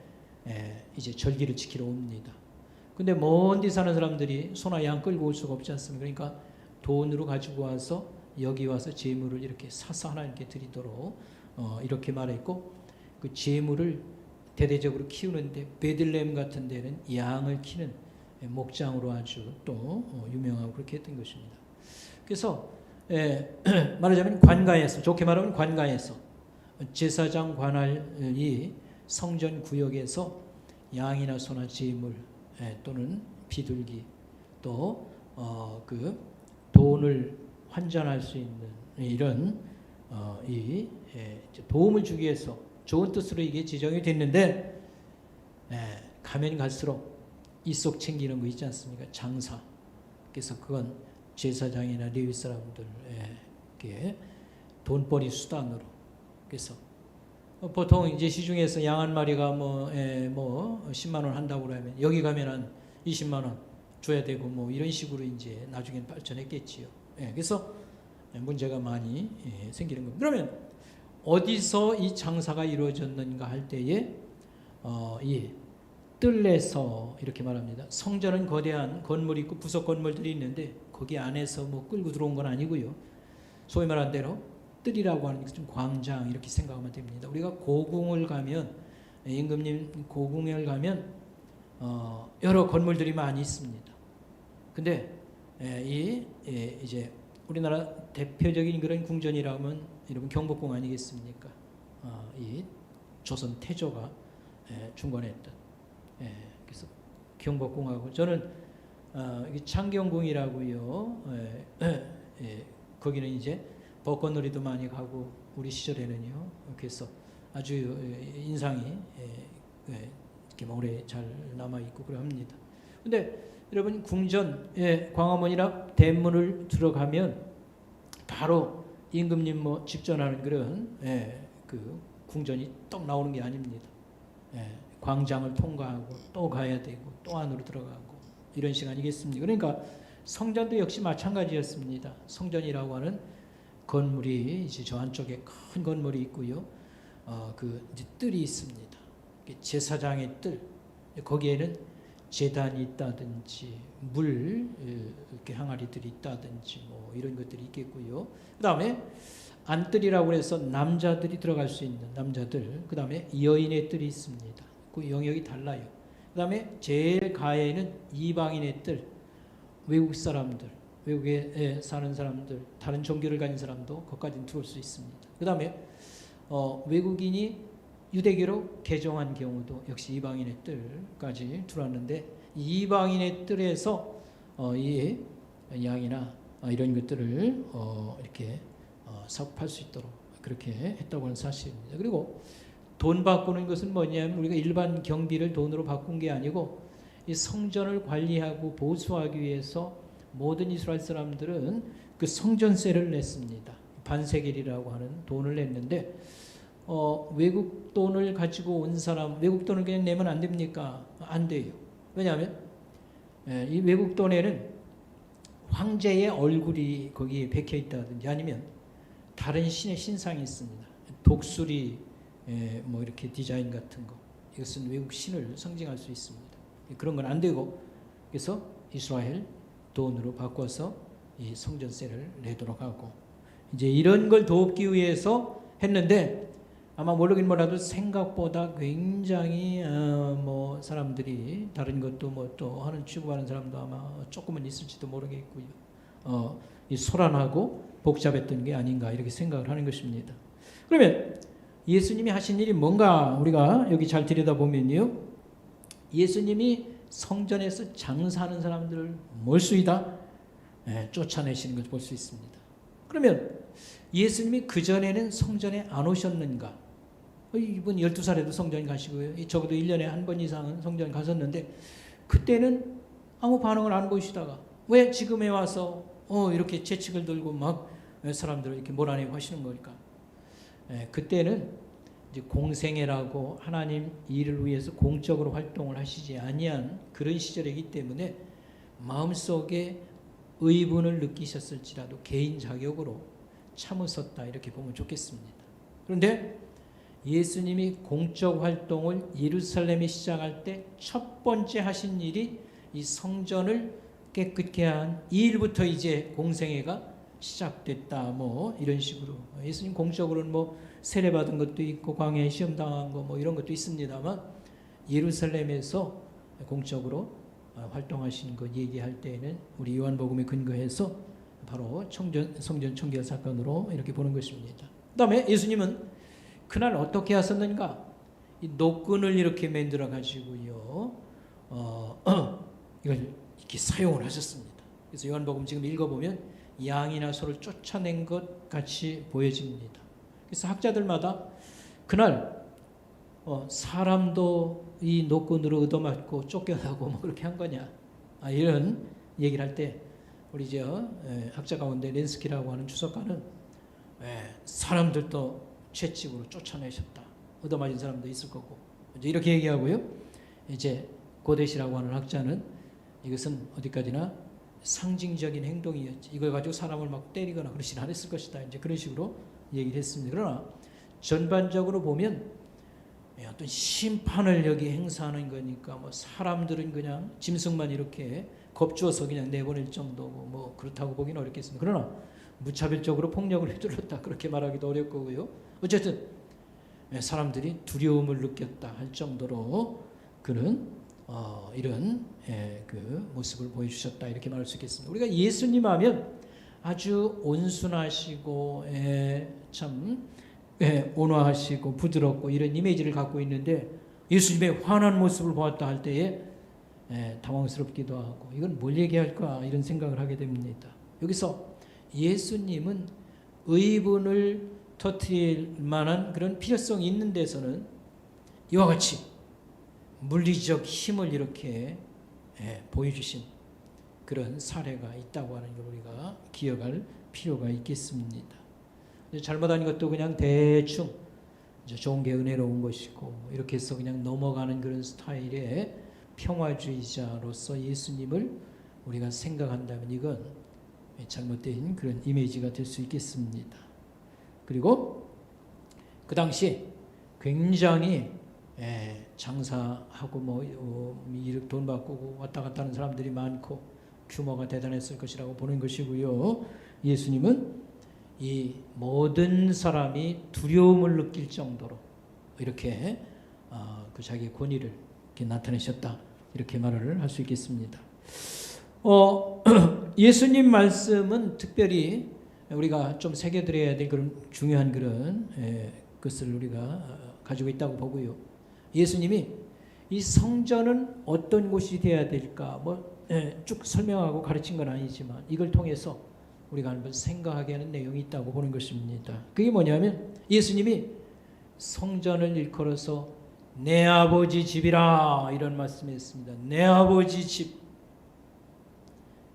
이제 절기를 지키러 옵니다. 근데 먼 데 사는 사람들이 소나 양 끌고 올 수가 없지 않습니까? 그러니까 돈으로 가지고 와서 여기 와서 제물을 이렇게 사서 하나님께 드리도록 이렇게 말했고 그 제물을 대대적으로 키우는데 베들레헴 같은 데는 양을 키는 목장으로 아주 또 유명하고 그렇게 했던 것입니다. 그래서 말하자면 관가에서 좋게 말하면 관가에서 제사장 관할이 성전 구역에서 양이나 소나 제물 또는 비둘기 또 그 돈을 환전할 수 있는 이런 이 도움을 주기 위해서 좋은 뜻으로 이게 지정이 됐는데 가면 갈수록 이속 챙기는 거 있지 않습니까? 장사. 그래서 그건 제사장이나 레위 사람들에게 돈벌이 수단으로. 그래서 보통 이제 시중에서 양 한 마리가 뭐 10만 원 한다고 그러면 여기 가면 한 20만 원 줘야 되고 뭐 이런 식으로 이제 나중엔 발전했겠지요. 그래서 문제가 많이 생기는 겁니다. 그러면 어디서 이 장사가 이루어졌는가 할 때에 이 뜰에서 이렇게 말합니다. 성전은 거대한 건물이 있고 부속 건물들이 있는데 거기 안에서 뭐 끌고 들어온 건 아니고요. 소위 말한 대로 뜰이라고 하는 게 좀 광장 이렇게 생각하면 됩니다. 우리가 고궁을 가면 임금님 고궁을 가면 여러 건물들이 많이 있습니다. 근데 이제 우리나라 대표적인 그런 궁전이라면 여러분 경복궁 아니겠습니까? 이 조선 태조가 중건했던. 그래서 경복궁하고 저는 창경궁이라고요. 거기는 이제 벚꽃놀이도 많이 가고 우리 시절에는요. 그래서 아주 인상이 이렇게 오래 잘 남아 있고 그럽니다. 근데 여러분 궁전에 광화문이나 대문을 들어가면 바로 임금님 뭐 집전하는 그런 그 궁전이 떡 나오는 게 아닙니다. 광장을 통과하고 또 가야 되고 또 안으로 들어가고 이런 시간이겠습니까? 그러니까 성전도 역시 마찬가지였습니다. 성전이라고 하는 건물이 이제 저 안쪽에 큰 건물이 있고요. 그 이제 뜰이 있습니다. 제사장의 뜰. 거기에는 제단이 있다든지 물 이렇게 항아리들이 있다든지 뭐 이런 것들이 있겠고요. 그다음에 안뜰이라고 해서 남자들이 들어갈 수 있는 남자들. 그다음에 여인의 뜰이 있습니다. 그 영역이 달라요. 그다음에 제일 가에는 이방인의 뜰. 외국 사람들, 외국에 사는 사람들, 다른 종교를 가진 사람도 거기까지 들어올 수 있습니다. 그다음에 외국인이 유대교로 개종한 경우도 역시 이방인의 뜰까지 들어왔는데 이방인의 뜰에서 이 양이나 이런 것들을 이렇게 사업할 수 있도록 그렇게 했다고 하는 사실입니다. 그리고 돈 바꾸는 것은 뭐냐면 우리가 일반 경비를 돈으로 바꾼 게 아니고 이 성전을 관리하고 보수하기 위해서 모든 이스라엘 사람들은 그 성전세를 냈습니다. 반세겔이라고 하는 돈을 냈는데 외국 돈을 가지고 온 사람, 외국 돈을 그냥 내면 안 됩니까? 안 돼요. 왜냐하면 이 외국 돈에는 황제의 얼굴이 거기에 박혀 있다든지 아니면 다른 신의 신상이 있습니다. 독수리 뭐 이렇게 디자인 같은 거, 이것은 외국 신을 상징할 수 있습니다. 그런 건 안 되고, 그래서 이스라엘 돈으로 바꿔서 이 성전세를 내도록 하고, 이제 이런 걸 돕기 위해서 했는데, 아마 모르긴 몰라도 생각보다 굉장히 뭐 사람들이 다른 것도 뭐 또 하는 취급하는 사람도 아마 조금은 있을지도 모르겠고요. 이 소란하고 복잡했던 게 아닌가 이렇게 생각을 하는 것입니다. 그러면 예수님이 하신 일이 뭔가 우리가 여기 잘 들여다보면요, 예수님이 성전에서 장사하는 사람들을 몰수이다 쫓아내시는 것을 볼 수 있습니다. 그러면 예수님이 그전에는 성전에 안 오셨는가? 이분 12살에도 성전 가시고요, 적어도 1년에 한 번 이상은 성전 갔었는데 그때는 아무 반응을 안 보이시다가 왜 지금에 와서 이렇게 재측을 들고 막 사람들을 이렇게 몰아내고 하시는 걸까? 그때는 이제 공생애라고 하나님 일을 위해서 공적으로 활동을 하시지 아니한 그런 시절이기 때문에 마음속에 의분을 느끼셨을지라도 개인 자격으로 참으셨다 이렇게 보면 좋겠습니다. 그런데 예수님이 공적 활동을 예루살렘에 시작할 때 첫 번째 하신 일이 이 성전을 깨끗게 한 이 일부터 이제 공생애가 시작됐다 뭐 이런 식으로. 예수님 공적으로는 뭐 세례 받은 것도 있고 광야에 시험 당한 거 뭐 이런 것도 있습니다만 예루살렘에서 공적으로 활동하신 것 얘기할 때에는 우리 요한복음에 근거해서 바로 성전 청결 사건으로 이렇게 보는 것입니다. 그다음에 예수님은 그날 어떻게 하셨는가? 이 노끈을 이렇게 만들어 가지고요, 이걸 이렇게 사용을 하셨습니다. 그래서 요한복음 지금 읽어보면 양이나 소를 쫓아낸 것 같이 보여집니다. 그래서 학자들마다 그날 사람도 이 노끈으로 얻어맞고 쫓겨나고 뭐 그렇게 한 거냐, 이런 얘기를 할 때 우리 학자 가운데 렌스키라고 하는 주석가는 사람들도 채찍으로 쫓아내셨다, 얻어맞은 사람도 있을 거고 이제 이렇게 얘기하고요. 이제 고데시라고 하는 학자는 이것은 어디까지나 상징적인 행동이었지, 이걸 가지고 사람을 막 때리거나 그러진 않았을 것이다, 이제 그런 식으로 얘기를 했습니다. 그러나 전반적으로 보면 어떤 심판을 여기 행사하는 거니까 뭐 사람들은 그냥 짐승만 이렇게 겁주어서 그냥 내보낼 정도고 뭐 그렇다고 보기는 어렵겠습니다. 그러나 무차별적으로 폭력을 휘둘렀다 그렇게 말하기도 어려울 거고요. 어쨌든 사람들이 두려움을 느꼈다 할 정도로 그는 이런 그 모습을 보여주셨다 이렇게 말할 수 있겠습니다. 우리가 예수님 하면 아주 온순하시고 참 온화하시고 부드럽고 이런 이미지를 갖고 있는데 예수님의 환한 모습을 보았다 할 때에 당황스럽기도 하고 이건 뭘 얘기할까 이런 생각을 하게 됩니다. 여기서 예수님은 의분을 터뜨릴 만한 그런 필요성이 있는 데서는 이와 같이 물리적 힘을 이렇게 보여주신 그런 사례가 있다고 하는 걸 우리가 기억할 필요가 있겠습니다. 잘못한 것도 그냥 대충 좋은 게 은혜로운 것이고 이렇게 해서 그냥 넘어가는 그런 스타일의 평화주의자로서 예수님을 우리가 생각한다면 이건 잘못된 그런 이미지가 될 수 있겠습니다. 그리고 그 굉장히 장사하고 돈 바꾸고 왔다 갔다 하는 사람들이 많고 규모가 대단했을 것이라고 보는 것이고요. 예수님은 이 모든 사람이 두려움을 느낄 정도로 이렇게 그 자기의 권위를 이렇게 나타내셨다 이렇게 말을 할 수 있겠습니다. 예수님 말씀은 특별히 우리가 좀 새겨드려야 될 그런 중요한 그런 것을 우리가 가지고 있다고 보고요. 예수님이 이 성전은 어떤 곳이 되어야 될까 쭉 설명하고 가르친 건 아니지만 이걸 통해서 우리가 한번 생각하게 하는 내용이 있다고 보는 것입니다. 그게 뭐냐면 예수님이 성전을 일컬어서 내 아버지 집이라 이런 말씀했습니다. 내 아버지 집.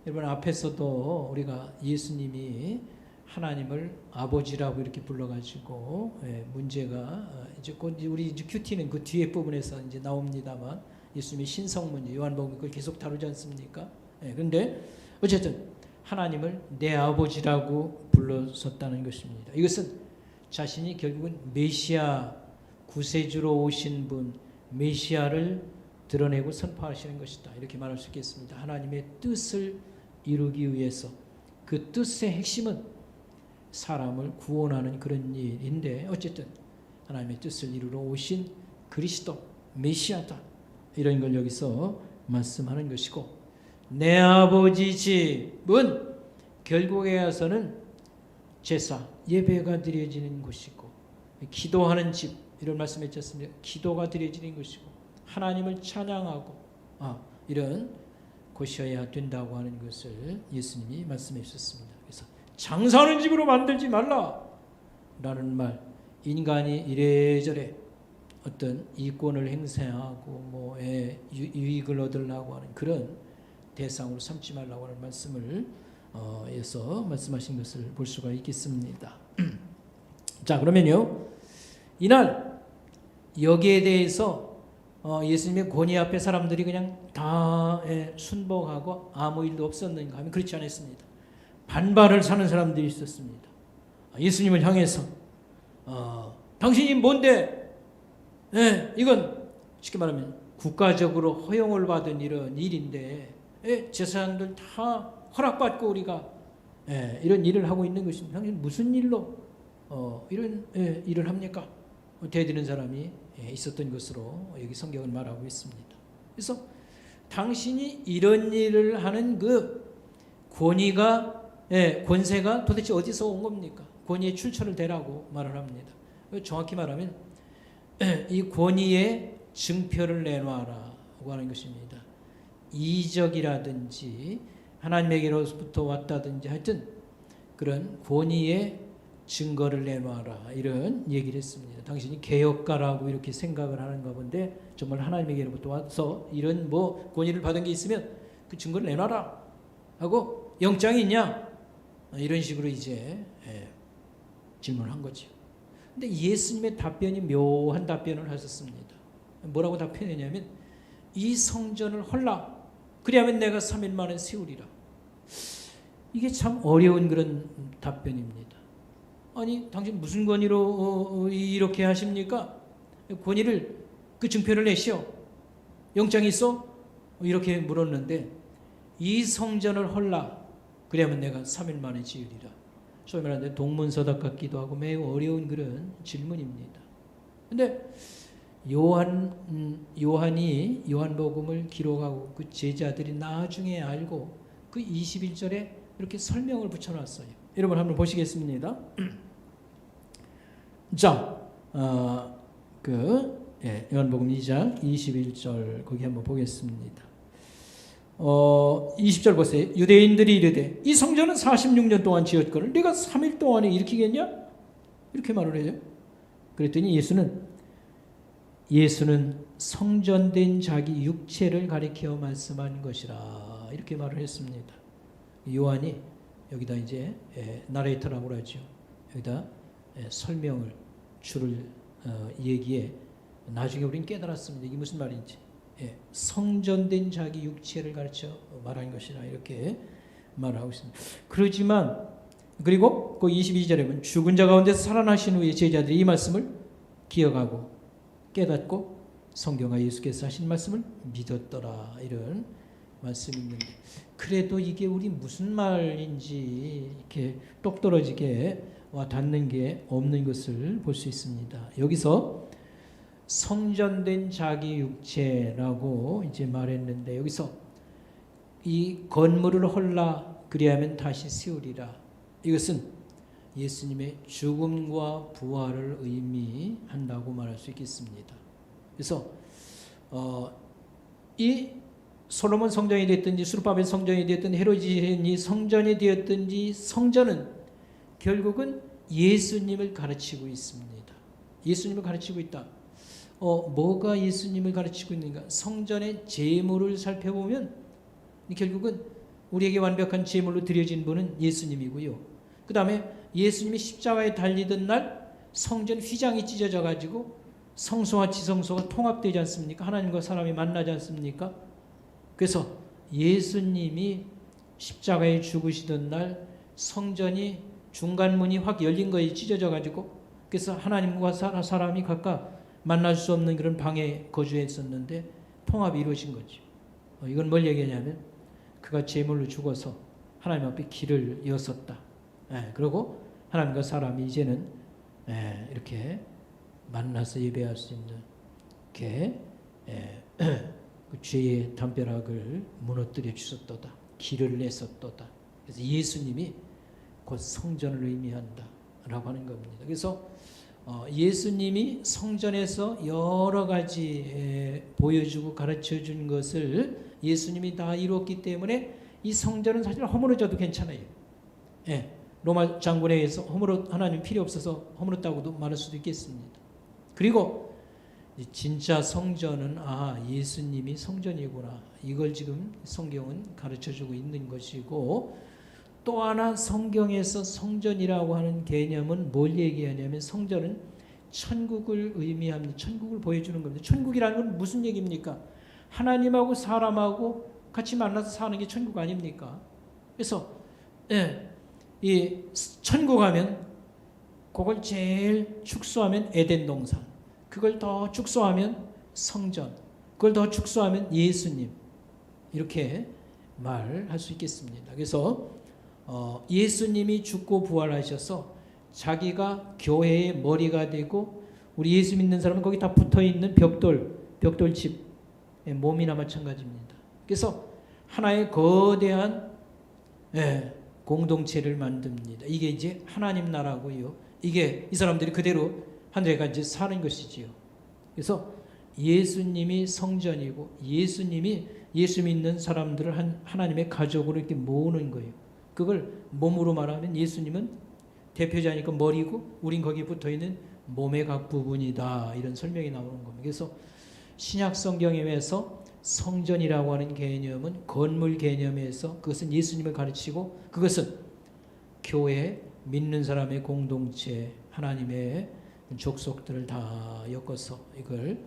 여러분 앞에서도 우리가 예수님이 하나님을 아버지라고 이렇게 불러가지고 문제가 이제 곧 우리 이제 큐티는 그 뒤에 부분에서 이제 나옵니다만 예수님의 신성 문제 요한복음 그걸 계속 다루지 않습니까? 그런데 어쨌든 하나님을 내 아버지라고 불렀었다는 것입니다. 이것은 자신이 결국은 메시아 구세주로 오신 분 메시아를 드러내고 선포하시는 것이다. 이렇게 말할 수 있겠습니다. 하나님의 뜻을 이루기 위해서 그 뜻의 핵심은 사람을 구원하는 그런 일인데 어쨌든 하나님의 뜻을 이루러 오신 그리스도 메시아다. 이런 걸 여기서 말씀하는 것이고 내 아버지 집은 결국에 와서는 제사, 예배가 드려지는 곳이고 기도하는 집 이런 말씀했지 않습니까? 기도가 드려지는 것이고 하나님을 찬양하고 이런 곳이어야 된다고 하는 것을 예수님이 말씀해 주셨습니다. 그래서 장사하는 집으로 만들지 말라 라는 말 인간이 이래저래 어떤 이권을 행사하고 유익을 얻으려고 하는 그런 대상으로 삼지 말라고 하는 말씀을 해서 말씀하신 것을 볼 수가 있겠습니다. 자 그러면요 이날 여기에 대해서 예수님의 권위 앞에 사람들이 그냥 다 순복하고 아무 일도 없었는가 하면 그렇지 않았습니다. 반발을 사는 사람들이 있었습니다. 예수님을 향해서 당신이 뭔데 이건 쉽게 말하면 국가적으로 허용을 받은 이런 일인데 제사장들 다 허락받고 우리가 이런 일을 하고 있는 것입니다. 당신 무슨 일로 이런 일을 합니까? 대드는 사람이 있었던 것으로 여기 성경은 말하고 있습니다. 그래서 당신이 이런 일을 하는 그 권세가 도대체 어디서 온 겁니까? 권위의 출처를 대라고 말을 합니다. 정확히 말하면 이 권위의 증표를 내놔라고 하는 것입니다. 이적이라든지 하나님에게로부터 왔다든지 하여튼 그런 권위의 증거를 내놔라 이런 얘기를 했습니다. 당신이 개혁가라고 이렇게 생각을 하는가 본데 정말 하나님에게로부터 와서 이런 권위를 받은 게 있으면 그 증거를 내놔라 하고 영장이 있냐 이런 식으로 이제 질문한 거죠. 근데 예수님의 답변이 묘한 답변을 하셨습니다. 뭐라고 답변했냐면 이 성전을 헐라 그리하면 내가 3일 만에 세우리라. 이게 참 어려운 그런 답변입니다. 아니 당신 무슨 권위로 이렇게 하십니까? 권위를 그 증표를 내시오. 영장이 있어? 이렇게 물었는데 이 성전을 헐라 그리하면 내가 3일 만에 지으리라. 소위 말하는 동문서답 같기도 하고 매우 어려운 그런 질문입니다. 근데 요한이 요한복음을 기록하고 그 제자들이 나중에 알고 그 21절에 이렇게 설명을 붙여놨어요. 여러분 한번 보시겠습니다. 자, 요한복음 2장 21절 거기 한번 보겠습니다. 20절 보세요. 유대인들이 이르되 이 성전은 46년 동안 지었거늘 네가 3일 동안에 일으키겠냐? 이렇게 말을 해요. 그랬더니 예수는 성전된 자기 육체를 가리켜 말씀한 것이라 이렇게 말을 했습니다. 요한이 여기다 이제 나레이터라고 하죠. 여기다 설명을 줄을 얘기해 나중에 우리는 깨달았습니다. 이게 무슨 말인지. 성전된 자기 육체를 가르쳐 말한 것이라 이렇게 말하고 있습니다. 그리고 그 22절에 보면 죽은 자 가운데서 살아나신 후에 제자들이 이 말씀을 기억하고 깨닫고 성경과 예수께서 하신 말씀을 믿었더라 이런 말씀이 있는데 그래도 이게 우리 무슨 말인지 이렇게 똑 떨어지게 와 닿는 게 없는 것을 볼 수 있습니다. 여기서 성전된 자기 육체라고 이제 말했는데 여기서 이 건물을 헐라 그리하면 다시 세우리라 이것은 예수님의 죽음과 부활을 의미한다고 말할 수 있겠습니다. 그래서 이 솔로몬 성전이 됐든지 수르바벨 성전이 됐든지 헤로지니 성전이 되었든지 성전은 결국은 예수님을 가르치고 있습니다. 예수님을 가르치고 있다. 뭐가 예수님을 가르치고 있는가? 성전의 제물을 살펴보면 결국은 우리에게 완벽한 제물로 드려진 분은 예수님이고요. 그 다음에 예수님이 십자가에 달리던 날 성전 휘장이 찢어져 가지고 성소와 지성소가 통합되지 않습니까? 하나님과 사람이 만나지 않습니까? 그래서 예수님이 십자가에 죽으시던 날 성전이 중간문이 확 열린 거에 찢어져 가지고 그래서 하나님과 사람이 각각 만날 수 없는 그런 방에 거주했었는데 통합이 이루어진 거죠. 이건 뭘 얘기하냐면 그가 제물로 죽어서 하나님 앞에 길을 여섰다. 그리고 하나님과 사람이 이제는 이렇게 만나서 예배할 수 있는 이렇게 그 죄의 담벼락을 무너뜨려 주셨도다. 길을 내섰도다. 그래서 예수님이 곧 성전을 의미한다라고 하는 겁니다. 그래서 예수님이 성전에서 여러 가지 보여주고 가르쳐 준 것을 예수님이 다 이루었기 때문에 이 성전은 사실 허물어져도 괜찮아요. 로마 장군에 의해서 하나님 필요 없어서 허물었다고도 말할 수도 있겠습니다. 그리고 진짜 성전은 예수님이 성전이구나. 이걸 지금 성경은 가르쳐주고 있는 것이고 또 하나 성경에서 성전이라고 하는 개념은 뭘 얘기하냐면 성전은 천국을 의미합니다. 천국을 보여주는 겁니다. 천국이라는 건 무슨 얘기입니까? 하나님하고 사람하고 같이 만나서 사는 게 천국 아닙니까? 그래서 이 천국 하면 그걸 제일 축소하면 에덴 동산, 그걸 더 축소하면 성전, 그걸 더 축소하면 예수님, 이렇게 말할 수 있겠습니다. 그래서 예수님이 죽고 부활하셔서 자기가 교회의 머리가 되고 우리 예수 믿는 사람은 거기 다 붙어있는 벽돌집 몸이나 마찬가지입니다. 그래서 하나의 거대한 공동체를 만듭니다. 이게 이제 하나님 나라고요. 이게 이 사람들이 그대로 하늘에 이제 사는 것이지요. 그래서 예수님이 성전이고 예수님이 예수 믿는 사람들을 하나님의 가족으로 이렇게 모으는 거예요. 그걸 몸으로 말하면 예수님은 대표자니까 머리고 우린 거기에 붙어있는 몸의 각 부분이다. 이런 설명이 나오는 겁니다. 그래서 신약 성경에서 성전이라고 하는 개념은 건물 개념에서 그것은 예수님을 가르치고 그것은 교회, 믿는 사람의 공동체, 하나님의 족속들을 다 엮어서 이걸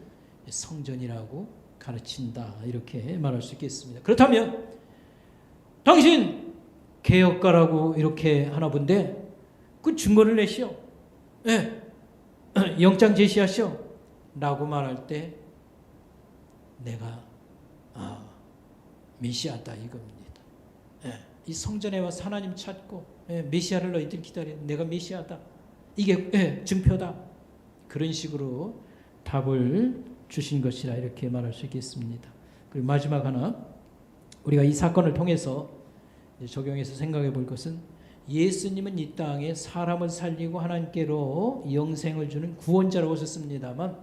성전이라고 가르친다. 이렇게 말할 수 있겠습니다. 그렇다면 당신 개혁가라고 이렇게 하나 본데 그 증거를 내시오. 영장 제시하시오. 라고 말할 때 내가 메시아다 이겁니다. 이 성전에 와서 하나님 찾고 메시아를 너희들 기다려. 내가 메시아다. 이게 증표다. 그런 식으로 답을 주신 것이라 이렇게 말할 수 있겠습니다. 그리고 마지막 하나 우리가 이 사건을 통해서 적용해서 생각해 볼 것은 예수님은 이 땅에 사람을 살리고 하나님께로 영생을 주는 구원자라고 하셨습니다만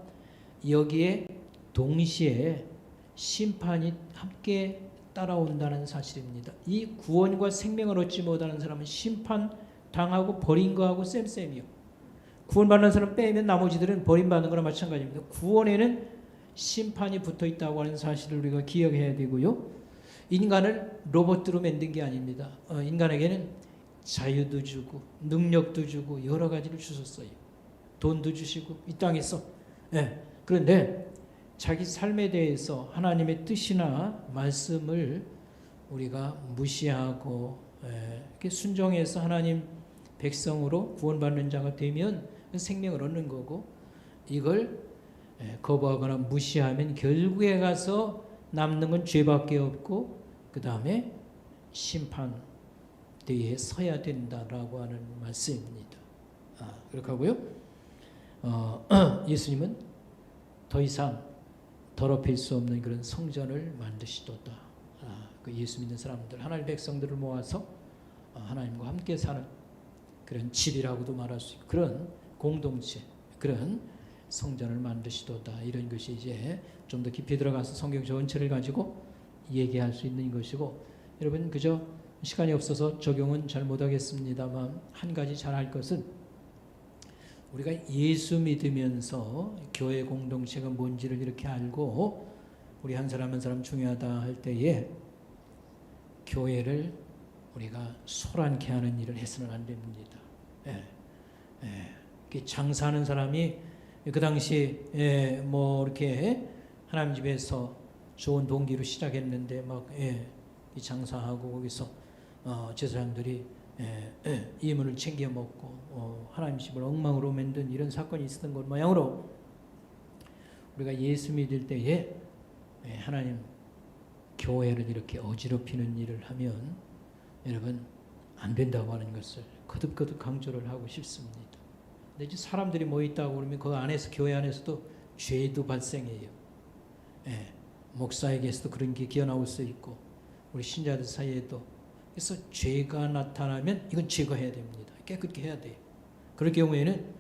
여기에 동시에 심판이 함께 따라온다는 사실입니다. 이 구원과 생명을 얻지 못하는 사람은 심판당하고 버린 거하고 쌤쌤이요. 구원받는 사람 빼면 나머지들은 버림받는 거나 마찬가지입니다. 구원에는 심판이 붙어있다고 하는 사실을 우리가 기억해야 되고요. 인간을 로봇으로 만든 게 아닙니다. 인간에게는 자유도 주고 능력도 주고 여러 가지를 주셨어요. 돈도 주시고 이 땅에서. 그런데 자기 삶에 대해서 하나님의 뜻이나 말씀을 우리가 무시하고 이렇게 순종해서 하나님 백성으로 구원받는 자가 되면 생명을 얻는 거고 이걸 거부하거나 무시하면 결국에 가서 남는 건 죄밖에 없고 그 다음에 심판대에 서야 된다라고 하는 말씀입니다. 그렇게 하고요. 예수님은 더 이상 더럽힐 수 없는 그런 성전을 만드시도다. 그 예수 믿는 사람들, 하나님 백성들을 모아서 하나님과 함께 사는 그런 집이라고도 말할 수 있고 그런 공동체, 그런 성전을 만드시도다. 이런 것이 이제 좀 더 깊이 들어가서 성경 전체를 가지고 얘기할 수 있는 것이고 여러분 그저 시간이 없어서 적용은 잘 못하겠습니다만 한 가지 잘 할 것은 우리가 예수 믿으면서 교회 공동체가 뭔지를 이렇게 알고 우리 한 사람 한 사람 중요하다 할 때에 교회를 우리가 소란케 하는 일을 해서는 안 됩니다. 장사하는 사람이 그 당시 뭐 이렇게 하나님 집에서 좋은 동기로 시작했는데 막 장사하고 거기서 제사장들이 이문을 챙겨 먹고 하나님 집을 엉망으로 만든 이런 사건이 있었던 것 모양으로 우리가 예수 믿을 때에 하나님 교회를 이렇게 어지럽히는 일을 하면 여러분 안 된다고 하는 것을 거듭거듭 강조를 하고 싶습니다. 근데 이제 사람들이 모였다고 그러면 그 안에서 교회 안에서도 죄도 발생해요. 목사에게서도 그런 게 기어나올 수 있고 우리 신자들 사이에도. 그래서 죄가 나타나면 이건 제거해야 됩니다. 깨끗게 해야 돼요. 그럴 경우에는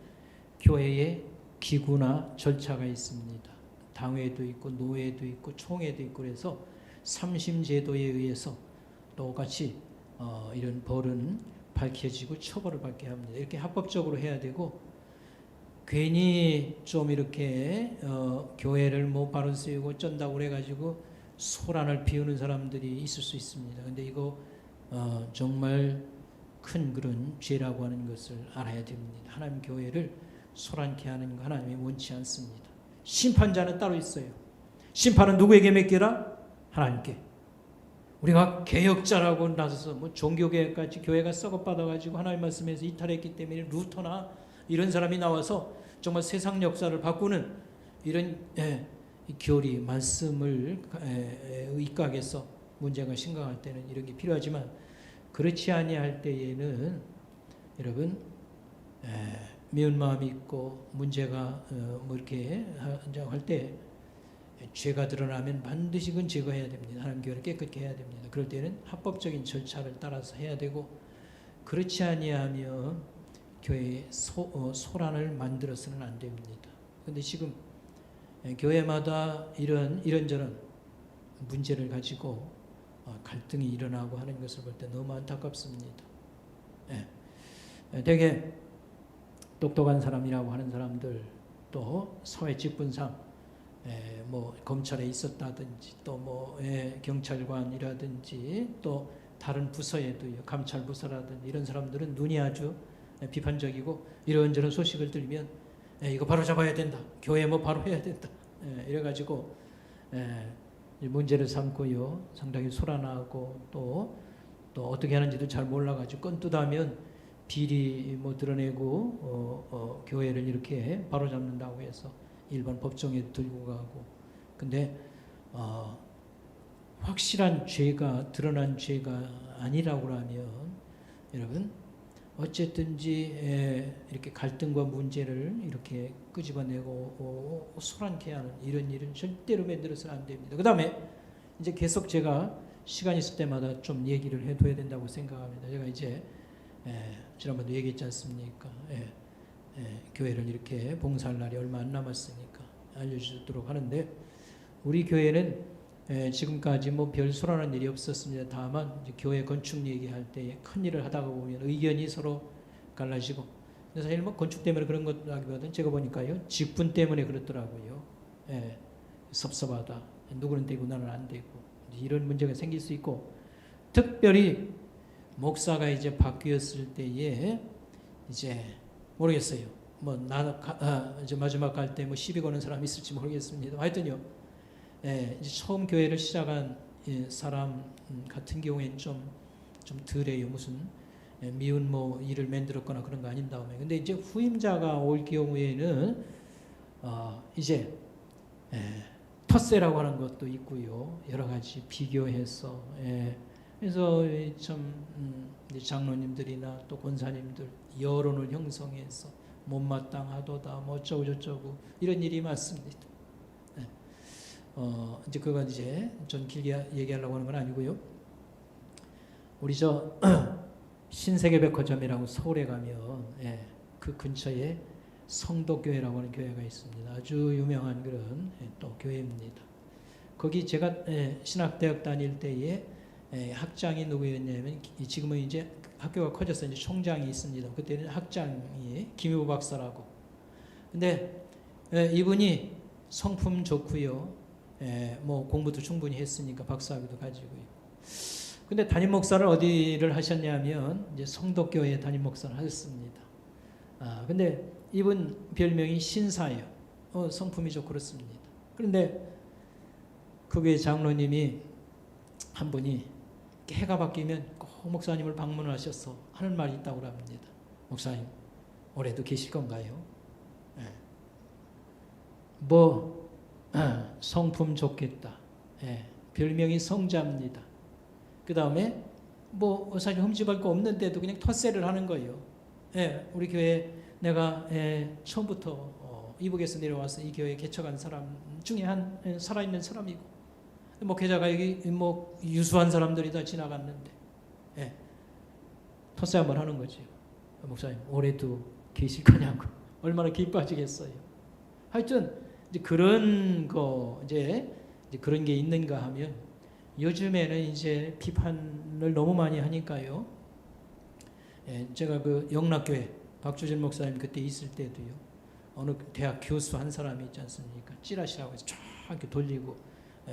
교회에 기구나 절차가 있습니다. 당회도 있고 노회도 있고 총회도 있고 그래서 삼심제도에 의해서 똑같이 이런 벌은 밝혀지고 처벌을 받게 합니다. 이렇게 합법적으로 해야 되고 괜히 좀 이렇게 교회를 뭐 바로 세우고 쩐다고 그래가지고 소란을 피우는 사람들이 있을 수 있습니다. 근데 이거 정말 큰 그런 죄라고 하는 것을 알아야 됩니다. 하나님 교회를 소란케 하는 거 하나님이 원치 않습니다. 심판자는 따로 있어요. 심판은 누구에게 맡겨라? 하나님께. 우리가 개혁자라고 나서서 뭐 종교개혁까지 교회가 썩어받아가지고 하나님 말씀에서 이탈했기 때문에 루터나 이런 사람이 나와서 정말 세상 역사를 바꾸는 이런 교리 말씀을 입각해서 문제가 심각할 때는 이런 게 필요하지만 그렇지 아니할 때에는 여러분 미운 마음이 있고 문제가 뭐 이렇게 할 때 죄가 드러나면 반드시 그건 제거해야 됩니다. 하나님 교회를 깨끗게 해야 됩니다. 그럴 때는 합법적인 절차를 따라서 해야 되고 그렇지 아니하면 교회에 소란을 만들어서는 안 됩니다. 그런데 지금 교회마다 이런저런 문제를 가지고 갈등이 일어나고 하는 것을 볼 때 너무 안타깝습니다. 되게 똑똑한 사람이라고 하는 사람들 또 사회 직분상 뭐 검찰에 있었다든지 또 뭐 경찰관이라든지 또 다른 부서에도요 감찰 부서라든지 이런 사람들은 눈이 아주 비판적이고 이런저런 소식을 들으면 이거 바로 잡아야 된다. 교회 뭐 바로 해야 된다. 이래가지고 문제를 삼고요 상당히 소란하고 또 어떻게 하는지도 잘 몰라가지고 건뚜다면 비리 뭐 드러내고 교회를 이렇게 바로 잡는다고 해서 일반 법정에 들고 가고 근데 확실한 죄가 드러난 죄가 아니라고 하면 여러분 어쨌든지 이렇게 갈등과 문제를 이렇게 끄집어내고 소란케 하는 이런 일은 절대로 만들어서는 안 됩니다. 그 다음에 이제 계속 제가 시간 있을 때마다 좀 얘기를 해둬야 된다고 생각합니다. 제가 이제 지난번도 얘기했지 않습니까? 교회를 이렇게 봉사할 날이 얼마 안 남았으니까 알려주도록 하는데 우리 교회는 지금까지 뭐 별 소란한 일이 없었습니다. 다만 이제 교회 건축 얘기할 때 큰 일을 하다가 보면 의견이 서로 갈라지고 근데 사실 뭐 건축 때문에 그런 것라기보다는 제가 보니까요 직분 때문에 그렇더라고요. 섭섭하다. 누구는 되고 나는 안 되고 이런 문제가 생길 수 있고 특별히 목사가 이제 바뀌었을 때에 이제 모르겠어요. 뭐 이제 마지막 갈 때 뭐 시비 거는 사람이 있을지 모르겠습니다. 하여튼요. 이제 처음 교회를 시작한 사람 같은 경우에는 좀 덜해요. 무슨 미운 뭐 일을 만들었거나 그런 거 아닌 다음에. 근데 이제 후임자가 올 경우에는 이제 텃세라고 하는 것도 있고요. 여러 가지 비교해서 그래서 참 장로님들이나 또 권사님들 여론을 형성해서 못마땅하도다 뭐 어쩌고 저쩌고 이런 일이 많습니다. 이제 그건 이제 좀 길게 얘기하려고 하는 건 아니고요. 우리 저 신세계백화점이라고 서울에 가면 그 근처에 성도교회라고 하는 교회가 있습니다. 아주 유명한 그런 또 교회입니다. 거기 제가 신학대학 다닐 때에 학장이 누구였냐면 지금은 이제 학교가 커져서 이제 총장이 있습니다. 그때는 학장이 김효 박사라고 근데 이분이 성품 좋고요. 뭐 공부도 충분히 했으니까 박사학위도 가지고요. 근데 담임 목사를 어디를 하셨냐면 이제 성덕교회 담임 목사를 하셨습니다. 근데 이분 별명이 신사예요. 성품이 좋고 그렇습니다. 그런데 그 교회 장로님이 한 분이 해가 바뀌면 꼭 목사님을 방문하셔서 하는 말이 있다고 합니다. 목사님, 올해도 계실 건가요? 성품 좋겠다. 별명이 성자입니다. 그 다음에 사실 흠집할 거 없는데도 그냥 텃세를 하는 거예요. 우리 교회 내가 처음부터 이북에서 내려와서 이 교회에 개척한 사람 중에 한 살아있는 사람이고 목회자가 여기 유수한 사람들이 다 지나갔는데 텃세 한번 하는 거죠. 목사님 올해도 계실 거냐고 얼마나 기뻐하시겠어요. 하여튼 이제 그런 거 이제 그런 게 있는가 하면 요즘에는 이제 비판을 너무 많이 하니까요. 제가 그 영락교회 박주진 목사님 그때 있을 때도요. 어느 대학 교수 한 사람이 있지 않습니까? 찌라시라고 해서 쫙 이렇게 돌리고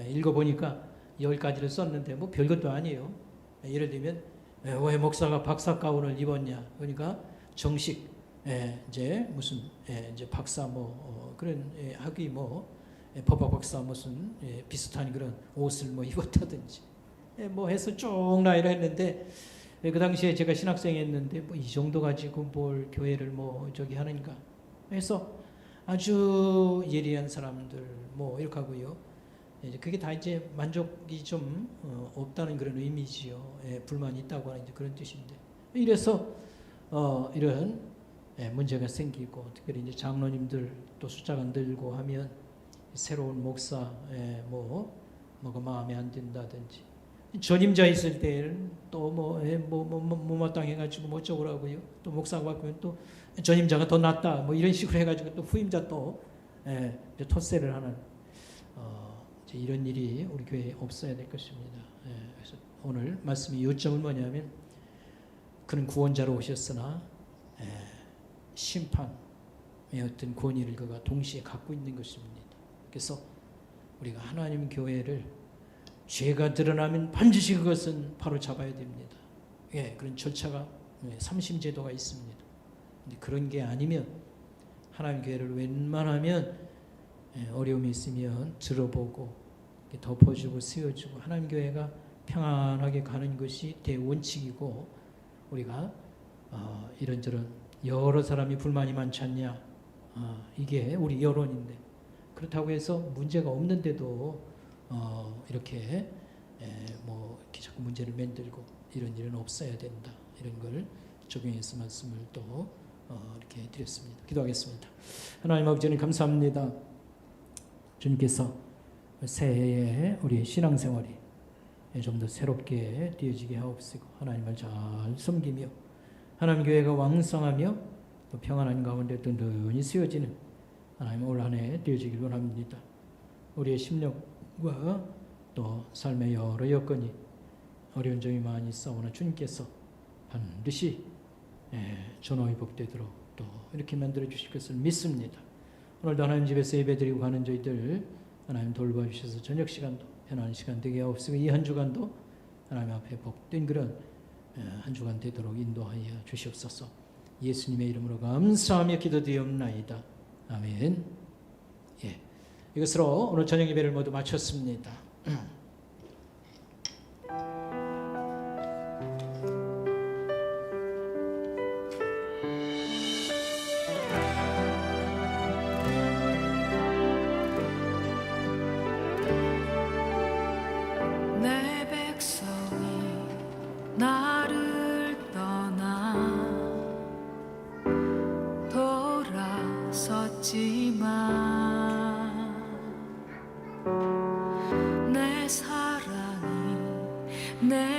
읽어보니까 10가지를 썼는데 뭐 별것도 아니에요. 예를 들면 왜 목사가 박사 가운을 입었냐? 그러니까 정식 이제 무슨 이제 박사 그런 학위 법학 박사 무슨 비슷한 그런 옷을 입었다든지 해서 쭉 나열을 했는데 그 당시에 제가 신학생이었는데 이 정도 가지고 뭘 교회를 저기 하는가 해서 아주 예리한 사람들 이렇게 하고요. 그게 다 이제 만족이 좀 없다는 그런 의미지요. 불만이 있다고 하는 그런 뜻인데 이래서 이런 문제가 생기고 특별히 이제 장로님들 또 숫자가 늘고 하면 새로운 목사 뭐가 마음에 안 든다든지 전임자 있을 때는 또 못마땅해가지고 어쩌고 하고요. 또 목사가 바꾸면 또 전임자가 더 낫다 이런 식으로 해가지고 또 후임자 또 텃세를 하는 이런 일이 우리 교회에 없어야 될 것입니다. 그래서 오늘 말씀의 요점은 뭐냐면 그는 구원자로 오셨으나 심판의 어떤 권위를 그가 동시에 갖고 있는 것입니다. 그래서 우리가 하나님 교회를 죄가 드러나면 반드시 그것은 바로 잡아야 됩니다. 그런 절차가 삼심제도가 있습니다. 근데 그런 게 아니면 하나님 교회를 웬만하면 어려움이 있으면 들어보고 덮어주고 세워주고 하나님 교회가 평안하게 가는 것이 대원칙이고 우리가 이런저런 여러 사람이 불만이 많지 않냐 이게 우리 여론인데 그렇다고 해서 문제가 없는데도 이렇게 이렇게 자꾸 문제를 만들고 이런 일은 없어야 된다. 이런 걸 적용해서 말씀을 또 이렇게 드렸습니다. 기도하겠습니다. 하나님 아버지 주님 감사합니다. 주님께서 새해에 우리 신앙생활이 좀 더 새롭게 되어지게 하옵시고 하나님을 잘 섬기며 하나님 교회가 왕성하며 또 평안한 가운데 든든히 세워지는 하나님 올 한 해 되어지길 원합니다. 우리의 심령과 또 삶의 여러 여건이 어려운 점이 많이 있사오나 주님께서 반드시 전화위복되도록 또 이렇게 만들어 주실 것을 믿습니다. 오늘도 하나님 집에서 예배드리고 가는 저희들 하나님 돌봐주셔서 저녁 시간도 편안한 시간 되게 하옵시고 이 한 주간도 하나님 앞에 복된 그런 한 주간 되도록 인도하여 주시옵소서. 예수님의 이름으로 감사하며 기도드리옵나이다. 아멘. 이것으로 오늘 저녁 예배를 모두 마쳤습니다. 내 백성이 나를 떠나 돌아섰지만 내 사랑이 내